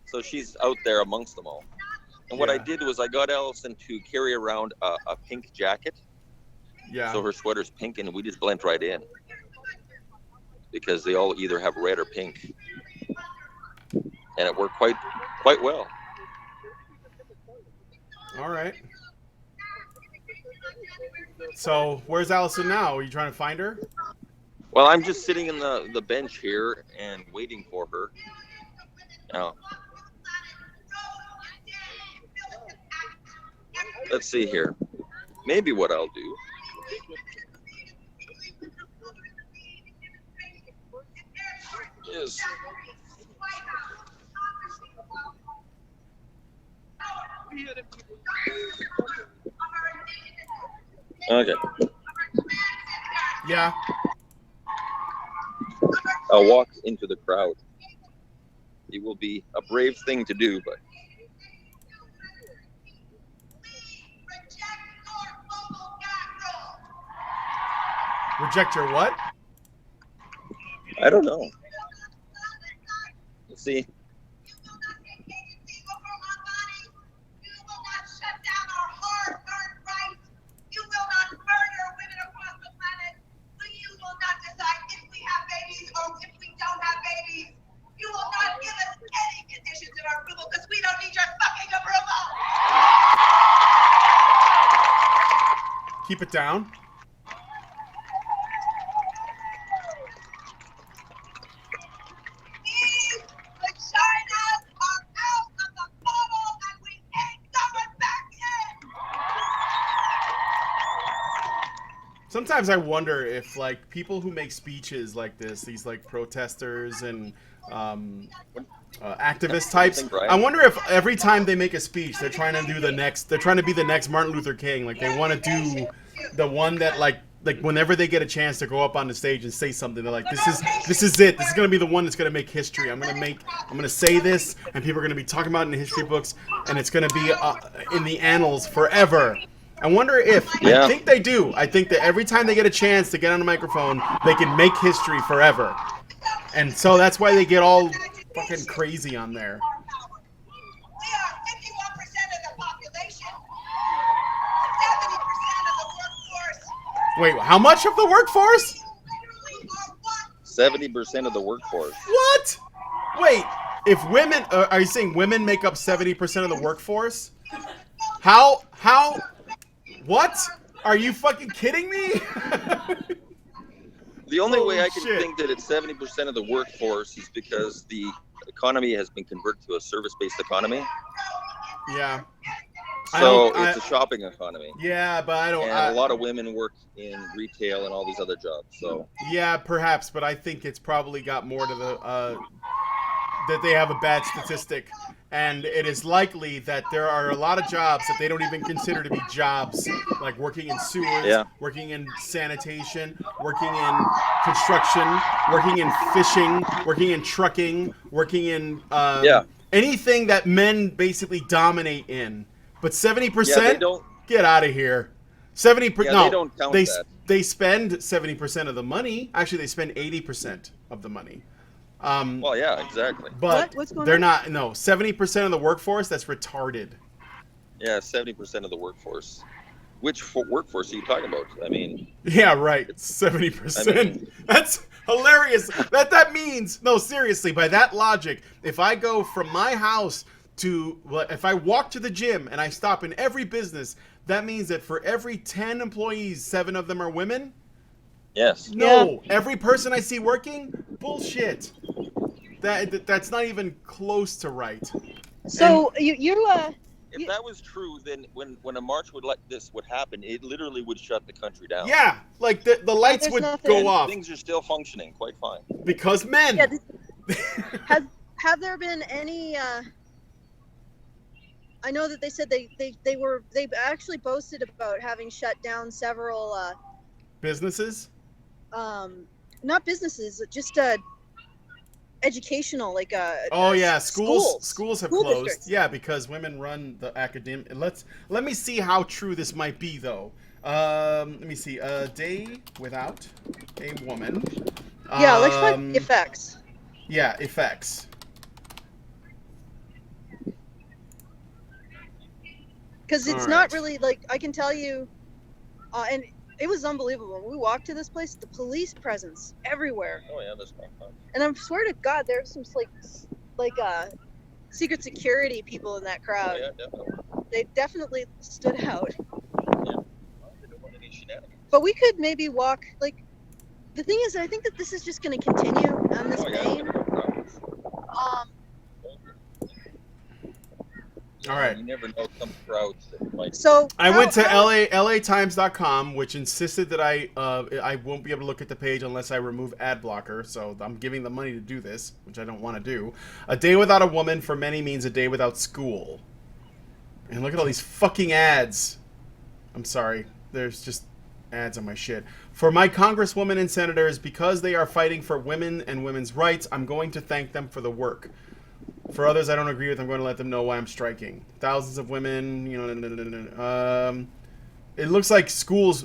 So she's out there amongst them all. And what I Yeah. did was I got Allison to carry around a pink jacket. Yeah. So her sweater's pink, and we just blend right in. Because they all either have red or pink. And it worked quite well. All right. So, where's Allison now? Are you trying to find her? Well, I'm just sitting in the bench here and waiting for her. Now, let's see here. Maybe what I'll do is okay. Yeah. I'll walk into the crowd. It will be a brave thing to do, but Reject your what? I don't know. Let's see. Keep it down. Sometimes I wonder if like people who make speeches like this, these like protesters and activist types, think, Brian? I wonder if every time they make a speech, they're trying to do the next. They're trying to be the next Martin Luther King. Like they want to do the one that like whenever they get a chance to go up on the stage and say something, they're like, this is it. This is gonna be the one that's gonna make history. I'm gonna say this, and people are gonna be talking about it in the history books, and it's gonna be in the annals forever. I wonder if I think they do. I think that every time they get a chance to get on a microphone, they can make history forever, and so that's why they get all fucking crazy on there. We are 51% of the population, 70% of the workforce. Wait, how much of the workforce? Literally are one 70% of the workforce. What? Wait, if women are you saying women make up 70% of the workforce? How? What? Are you fucking kidding me? The only way I Holy can shit. think that it's 70% of the workforce is because the economy has been converted to a service-based economy. Yeah. So it's a shopping economy. Yeah, but I don't. And a lot of women work in retail and all these other jobs. So Yeah, perhaps, but I think it's probably got more to the that they have a bad statistic, and it is likely that there are a lot of jobs that they don't even consider to be jobs, like working in sewers, working in sanitation, working in construction, working in fishing, working in trucking, working in anything that men basically dominate in. But 70%, they don't. get out of here. 70%. Yeah, no, they don't count that. They spend 70% of the money. Actually, they spend 80% of the money. Well, yeah, exactly. But What's going they're on? not. No, 70% of the workforce. That's retarded. Yeah, 70% of the workforce. Which workforce are you talking about? I mean, Yeah, right. 70%. I mean- That's hilarious. That means no. Seriously, by that logic, if I go from my house to, well, if I walk to the gym and I stop in every business, that means that for every 10 employees, 7 of them are women. yes. No, every person I see working, bullshit. That's not even close to right. So If that was true, then when a march like this would happen, it literally would shut the country down. Yeah, like the lights There's would nothing- go off Things are still functioning quite fine. because men. Yeah, have there been any I know that they said they actually boasted about having shut down several Businesses. not businesses, just educational, like Oh yeah, schools have School closed. districts. Yeah, because women run the academic. Let me see how true this might be though. Let me see. A day without a woman. Yeah, let's find effects. Yeah, effects. Because it's All not right. really like I can tell you, and it was unbelievable. When we walked to this place, the police presence everywhere, Oh yeah, that's not fun. and I swear to God, there's some like secret security people in that Oh crowd. yeah, definitely. They definitely stood out. Well, they don't want any shenanigans. But we could maybe walk. Like the thing is, I think that this is just going to continue on this Oh yeah, vein. no problems. All right. You never know some crowds that might. So I how- went to how- LATimes.com, which insisted that I won't be able to look at the page unless I remove ad blocker. So I'm giving them money to do this, which I don't want to do. A day without a woman for many means a day without school. And look at all these fucking ads. I'm sorry. There's just ads on my shit. For my congresswomen and senators, because they are fighting for women and women's rights, I'm going to thank them for the work. For others I don't agree with, I'm going to let them know why I'm striking. Thousands of women, it looks like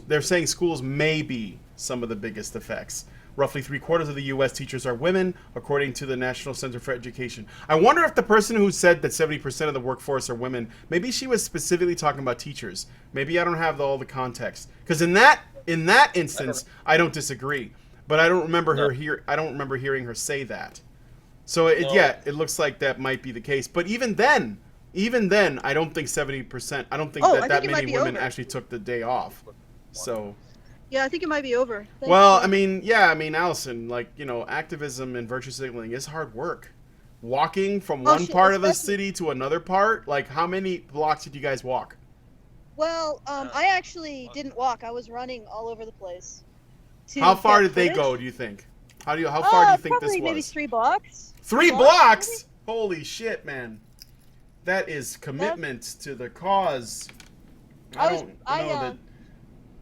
they're saying schools may be some of the biggest effects. Roughly 3/4 of the U.S. teachers are women, according to the National Center for Education. I wonder if the person who said that 70% of the workforce are women, maybe she was specifically talking about teachers. Maybe I don't have all the context. Because in that instance, I don't disagree. But I don't remember I don't remember hearing her say that. So it looks like that might be the case. But even then, I don't think 70%. I don't think I that think it might many be women over. actually took the day off. So, Yeah, I think it might be over. Thank well, you. I mean, Allison, activism and virtue signaling is hard work. Walking from one shit, part of the especially- city to another part, like how many blocks did you guys walk? Well, I actually didn't walk. I was running all over the place. How far get did they footage. go, do you think? How far do you think this Probably was? maybe 3 blocks. 3 blocks, blocks? Holy shit, man. That is commitment to the cause. I don't know that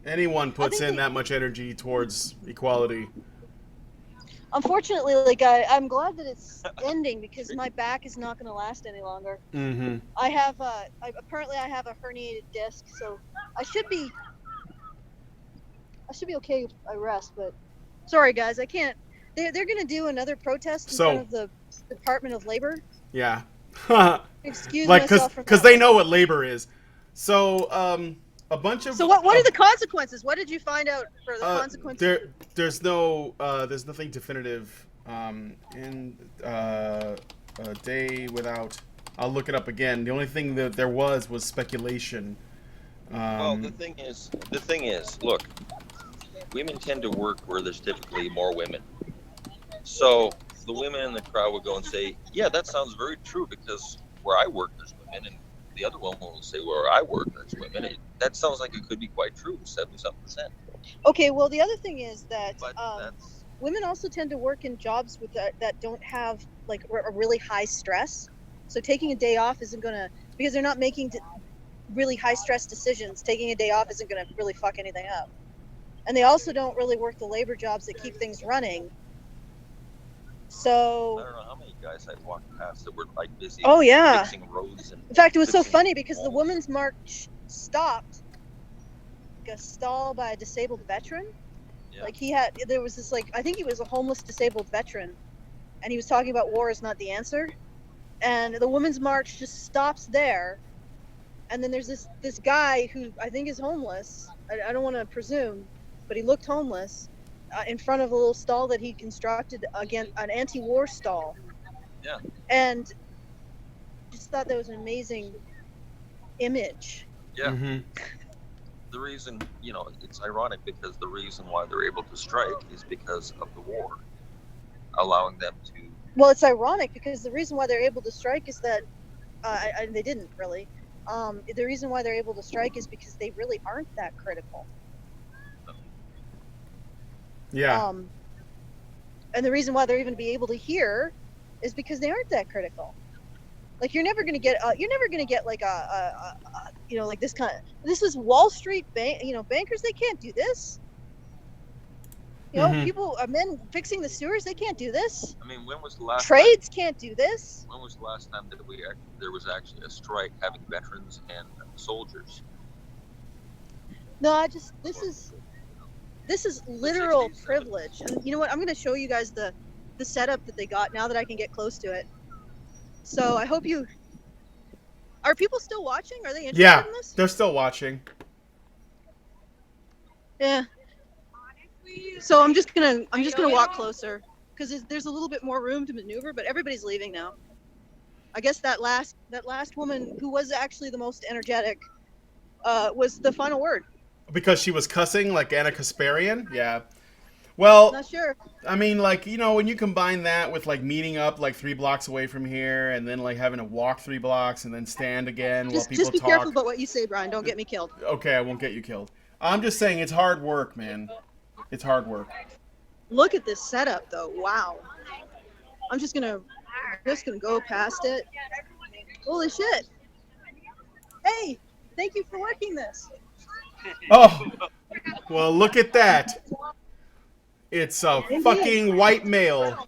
anyone puts think in they- that much energy towards equality. Unfortunately, like I'm glad that it's ending because my back is not going to last any longer. Mm-hmm. I have apparently I have a herniated disc, so I should be okay if I rest. But sorry, guys, I can't. They're going to do another protest in front of the Department of Labor. Yeah. Excuse like, myself from because that. they know what labor is. So, a bunch of. So what are the consequences? What did you find out for the consequences? There's nothing definitive. In a day without. I'll look it up again. The only thing that there was speculation. Well, the thing is, look, women tend to work where there's typically more women. So the women in the crowd would go and say, "Yeah, that sounds very true because where I work there's women," and the other woman will say, "Where I work there's women." That sounds like it could be quite true, 70-something%. Okay, well the other thing is that But that's women also tend to work in jobs with that don't have like a really high stress. So taking a day off isn't gonna, because they're not making really high stress decisions. Taking a day off isn't gonna really fuck anything up. And they also don't really work the labor jobs that keep things running. I So, don't know how many guys I've walked past that were like busy oh yeah. fixing roads and In fact, it was so fixing funny because the homes. Women's March stopped like a stall by a disabled veteran. Yeah. Like there was this I think he was a homeless disabled veteran, and he was talking about war is not the answer. And the Women's March just stops there, and then there's this guy who I think is homeless. I don't want to presume, but he looked homeless in front of a little stall that he constructed, again, an anti-war stall. Yeah. And just thought that was an amazing image. Yeah. Mm-hmm. The reason, it's ironic because the reason why they're able to strike is because of the war, allowing them to. Well, it's ironic because the reason why they're able to strike is that they didn't really. The reason why they're able to strike is because they really aren't that critical. Yeah. And the reason why they're even be able to hear is because they aren't that critical. Like you're never gonna get like like this kind of. This is Wall Street bankers. They can't do this. Mhm. People, men fixing the sewers. They can't do this. I mean, when was the last Trades can't do this. When was the last time that there was actually a strike having veterans and soldiers? No, this is literal '60s, privilege. And you know what? I'm going to show you guys the setup that they got now that I can get close to it. So I hope you. Are people still watching? Are they interested Yeah, in this? they're still watching. Yeah. So I'm just gonna walk closer because there's a little bit more room to maneuver, but everybody's leaving now. I guess that last woman who was actually the most energetic was the final word. Because she was cussing like Anna Kasparian? Yeah. Well, Not sure. I mean, when you combine that with meeting up 3 blocks away from here and then having to walk 3 blocks and then stand again while people Just be talk. careful about what you say, Brian. Don't get me killed. Okay, I won't get you killed. I'm just saying it's hard work, man. It's hard work. Look at this setup, though. Wow. I'm just gonna go past it. Holy shit! Hey, thank you for working this. Oh, well, look at that. It's a fucking white male.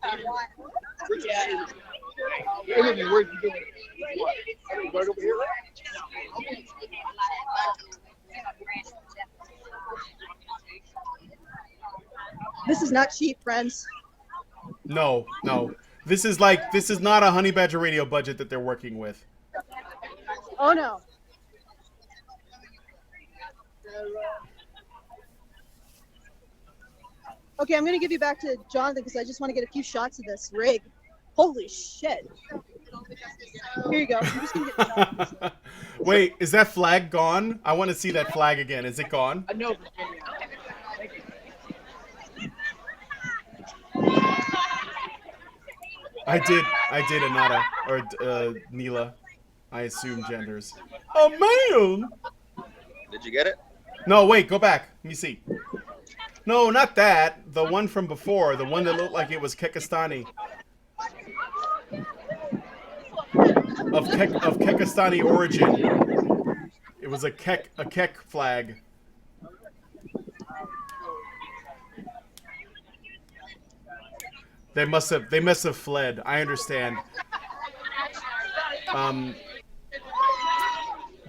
This is not cheap, friends. No. This is not a Honey Badger Radio budget that they're working with. Oh no. Okay, I'm gonna give you back to Jonathan because I just want to get a few shots of this rig. Holy shit. Here you go. I'm just gonna get shots. Wait, is that flag gone? I want to see that flag again. Is it gone? No. I did, Anata, or Neela. I assume genders. A man? Did you get it? No, wait, go back. Let me see. No, not that. The one from before. The one that looked like it was Kekistani. Of Kekistani origin. It was a Kek flag. They must have fled. I understand.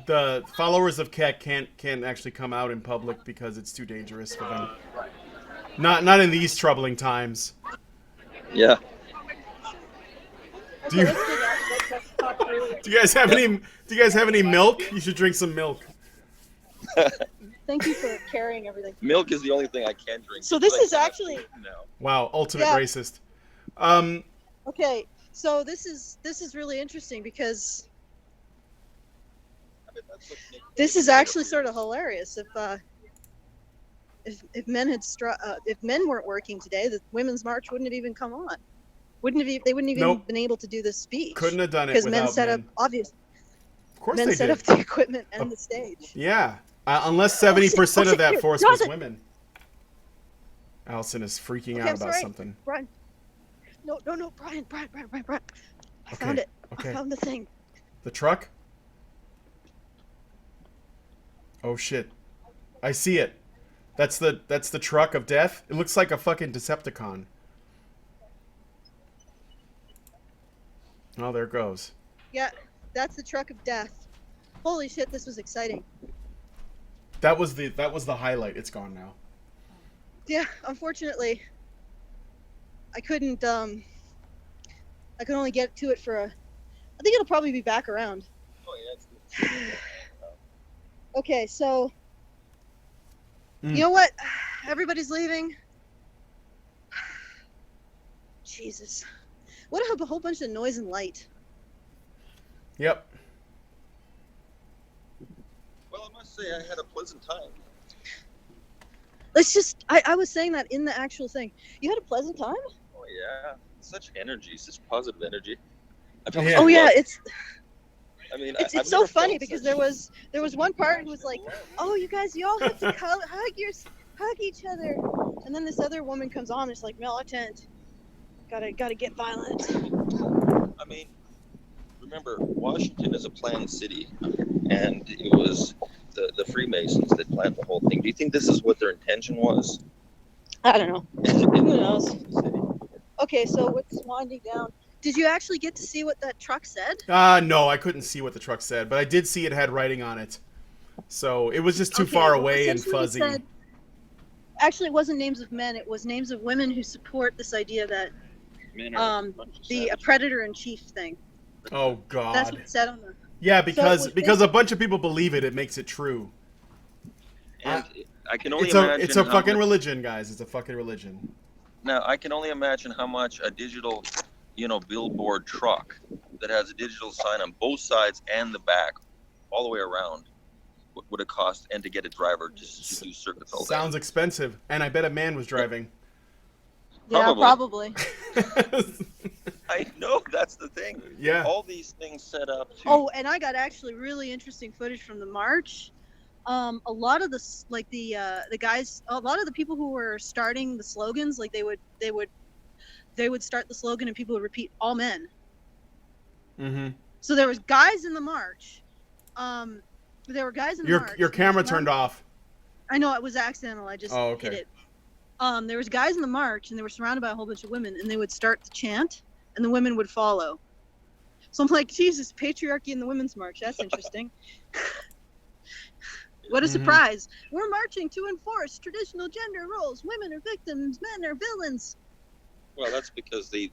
The followers of Kek can't actually come out in public because it's too dangerous for them. Not in these troubling times. Yeah. Do you do you guys have any milk? You should drink some milk. Thank you for carrying everything. Milk is the only thing I can drink. So this because is I cannot actually- drink now. Wow, ultimate Yeah. racist. Okay, so this is really interesting because I mean, that's what makes this is actually sort of hilarious. If men if men weren't working today, the women's march wouldn't have even come on. They wouldn't even Nope. been able to do this speech. Couldn't have done it because without men set up Of course men they set did. up the equipment and the stage. Yeah, unless 70% of that shit, force drop was it. women. Allison is freaking Okay, out I'm about sorry. something. Brian. No, Brian. I Okay, found it. okay. I found the thing. The truck? Oh shit. I see it. That's the truck of death. It looks like a fucking Decepticon. Oh, there it goes. Yeah, that's the truck of death. Holy shit, this was exciting. That was the highlight. It's gone now. Yeah, unfortunately, I couldn't. I could only get to it for a. I think it'll probably be back around. Oh, yeah, it's Okay, so Mm. you know what? Everybody's leaving. Jesus, what a whole bunch of noise and light. Yep. Well, I must say I had a pleasant time. Let's just. I was saying that in the actual thing. You had a pleasant time. Oh yeah, such energy, such positive energy. I felt Yeah. so Oh yeah, loved. it's I mean, it's I've so never funny felt because such- there was one part who was like, "Oh, you guys, you all have to hug each other," and then this other woman comes on. It's like militant. Gotta get violent. I mean, remember, Washington is a planned city, and it was the Freemasons that planned the whole thing. Do you think this is what their intention was? I don't know. Who knows? Okay, so it's winding down. Did you actually get to see what that truck said? No, I couldn't see what the truck said, but I did see it had writing on it. So it was just too Okay, far well, away and essentially it fuzzy. said- actually, it wasn't names of men. It was names of women who support this idea that Men are a bunch of the savages. predator in chief thing. Oh That's god. what it said on the. Yeah, So because it was because a bunch of people believe it, it makes it true. And I can only It's imagine. a how fucking much- religion, guys. It's a fucking religion. Now I can only imagine how much a digital, billboard truck that has a digital sign on both sides and the back, all the way around, would have cost, and to get a driver just to do circuits all day. Sounds expensive, and I bet a man was driving. Yeah, Probably. probably. I know, that's the thing. Yeah. All these things set up to. Oh, and I got actually really interesting footage from the march. A lot of the guys, a lot of the people who were starting the slogans, like they would start the slogan and people would repeat "all men." Mm-hmm. So there was guys in the march. There were guys in the march. Your camera turned off. I know it was accidental. I just Oh, okay. hit it. There was guys in the march, and they were surrounded by a whole bunch of women, and they would start the chant, and the women would follow. So I'm like, Jesus, patriarchy in the women's march. That's interesting. What a Mhm. surprise! We're marching to enforce traditional gender roles. Women are victims, men are villains. Well, that's because they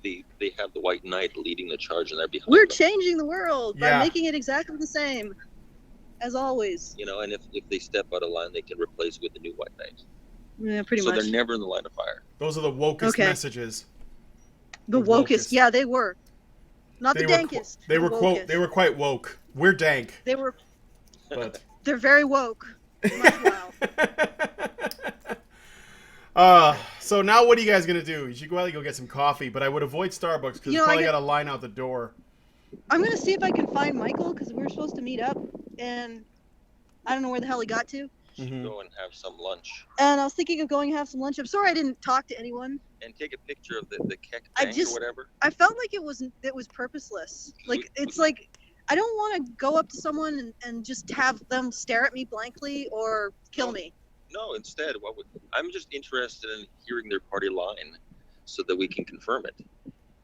have the white knight leading the charge, and they're behind We're them. changing the world Yeah. by making it exactly the same as always. And if they step out of line, they can replace it with the new white knight. Yeah, pretty So much. they're never in the line of fire. Those are the wokest Okay. messages. The the wokest. wokest. Yeah, they were. Not They the were dankest. they the were wokest. they were quite woke. We're dank, They were. but They're very woke. Wow. so now what are you guys gonna do? You should go get some coffee, but I would avoid Starbucks because You it's know, I probably get- got a line out the door. I'm gonna see if I can find Michael because we were supposed to meet up, and I don't know where the hell he got to. Mhm. Go and have some lunch And I was thinking of going and have some lunch. I'm sorry I didn't talk to anyone. and take a picture of the keck I tank just- or whatever. I felt like it was purposeless. Like it's like I don't want to go up to someone and just have them stare at me blankly or kill me. No, instead, I'm just interested in hearing their party line so that we can confirm it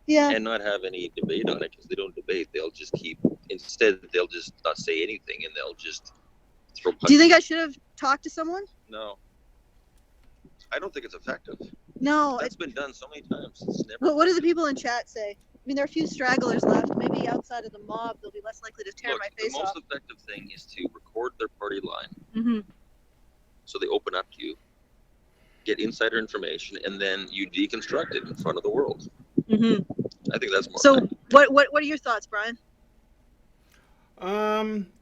Yeah. and not have any debate on it, because they don't debate. They'll just instead, they'll just not say anything and they'll just throw punches. Do you think I should have talked to someone? No. I don't think it's effective. No. That's been done so many times. It's never. What do the people in chat say? I mean, there are a few stragglers left. Maybe outside of the mob, they'll be less likely to tear Look, my the face most off. effective thing is to record their party line Mm-hmm. so they open up to you, get insider information, and then you deconstruct it in front of the world. Mm-hmm. I think that's more So, effective. what are your thoughts, Brian?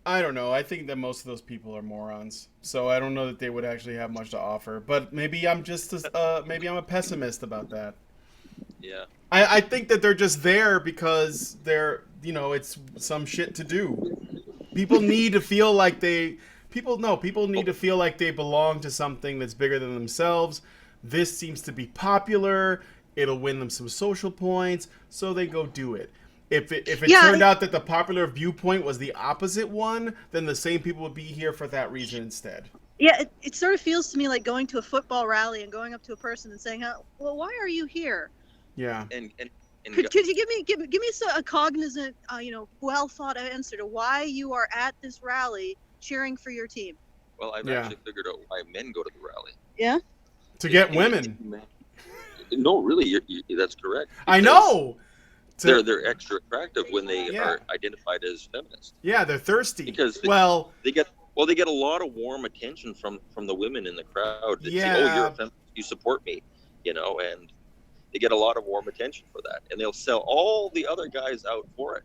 I don't know. I think that most of those people are morons. So I don't know that they would actually have much to offer. But maybe I'm just maybe I'm a pessimist about that. Yeah. I think that they're just there because it's some shit to do. People need to feel like people need to feel like they belong to something that's bigger than themselves. This seems to be popular. It'll win them some social points, so they go do it. If it turned out that the popular viewpoint was the opposite one, then the same people would be here for that reason instead. Yeah, it sort of feels to me like going to a football rally and going up to a person and saying, "Well, why are you here?" Yeah. And Could you give me a cognizant, well thought out answer to why you are at this rally cheering for your team? well, I've Yeah. actually figured out why men go to the rally. Yeah. To get women. No, really, that's correct. I Because know. They're extra attractive when they Yeah. are identified as feminists. Yeah, they're thirsty. Because they get a lot of warm attention from the women in the crowd that say, Yeah. "Oh, you're a feminist, you support me," and they get a lot of warm attention for that, and they'll sell all the other guys out for it.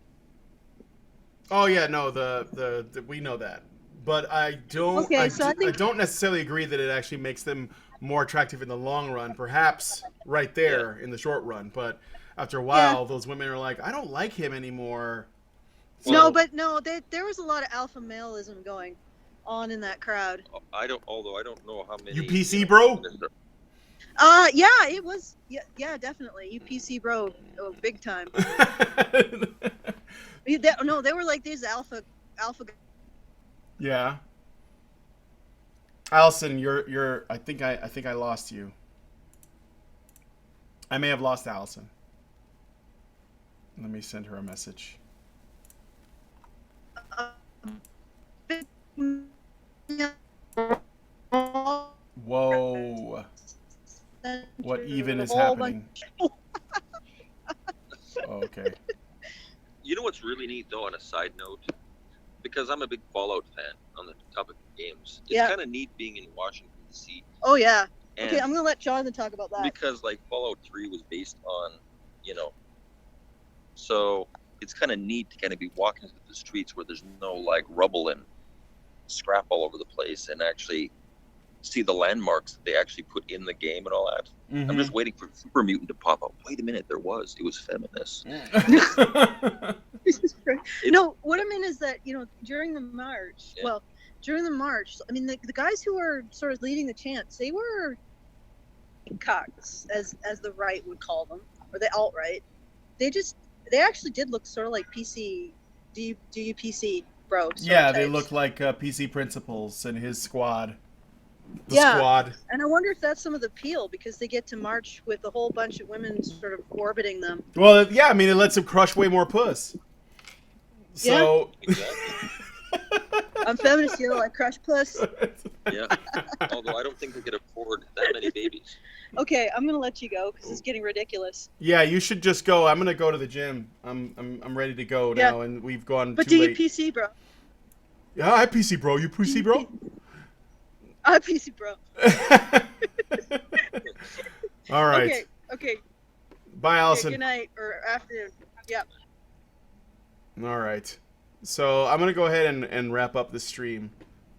Oh yeah, no, the we know that, but I don't. Okay, I, so I I think- don't necessarily agree that it actually makes them more attractive in the long run. Perhaps right there in the short run, but after a while, those women are like, I don't like him anymore. No, but there was a lot of alpha maleism going on in that crowd. Although I don't know how many. UPC, bro? feminists are- Yeah, it was. Yeah, definitely UPC bro, big time. They were like these alpha. Yeah. Allison, you're. I think I lost you. I may have lost Allison. Let me send her a message. Whoa. What even is happening? Oh, okay. You know what's really neat, though, on a side note? Because I'm a big Fallout fan on the topic of games. It's Yeah. kind of neat being in Washington, D.C. Oh yeah. And Okay, I'm gonna let Jonathan talk about that. because, like, Fallout 3 was based on, so it's kind of neat to kind of be walking through the streets where there's no, like, rubble and scrap all over the place and actually see the landmarks that they actually put in the game and all that. I'm just waiting for Super Mutant to pop up. Wait a minute, it was feminist. Jesus Christ. No, what I mean is that during the march. Yeah. Well, during the march, I mean the guys who were sort of leading the chants, they were cocks, as the right would call them, or the alt right. They actually did look sort of like PC, DUPC bro. sort of Yeah, they types. look like PC Principals and his squad. The Yeah. squad. And I wonder if that's some of the appeal, because they get to march with a whole bunch of women sort of orbiting them. Well, yeah, I mean, it lets him crush way more puss. So. Exactly. I'm feminist, I crush puss. Yeah. Although I don't think they could afford that many babies. Okay, I'm gonna let you go because it's getting ridiculous. Yeah, you should just go. I'm gonna go to the gym. I'm ready to go Yeah. now, and we've gone But too do you late. PC, bro? Yeah, hi PC bro. You PC bro? I'm PC, bro. All right. Okay. Bye, Okay, Allison. good night or afternoon. Yeah. All right. So I'm gonna go ahead and wrap up the stream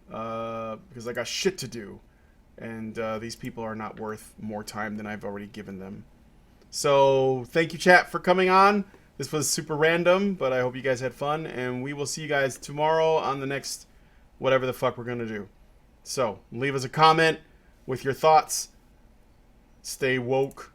because I got shit to do, and these people are not worth more time than I've already given them. So thank you, chat, for coming on. This was super random, but I hope you guys had fun, and we will see you guys tomorrow on the next whatever the fuck we're going to do. So leave us a comment with your thoughts. Stay woke.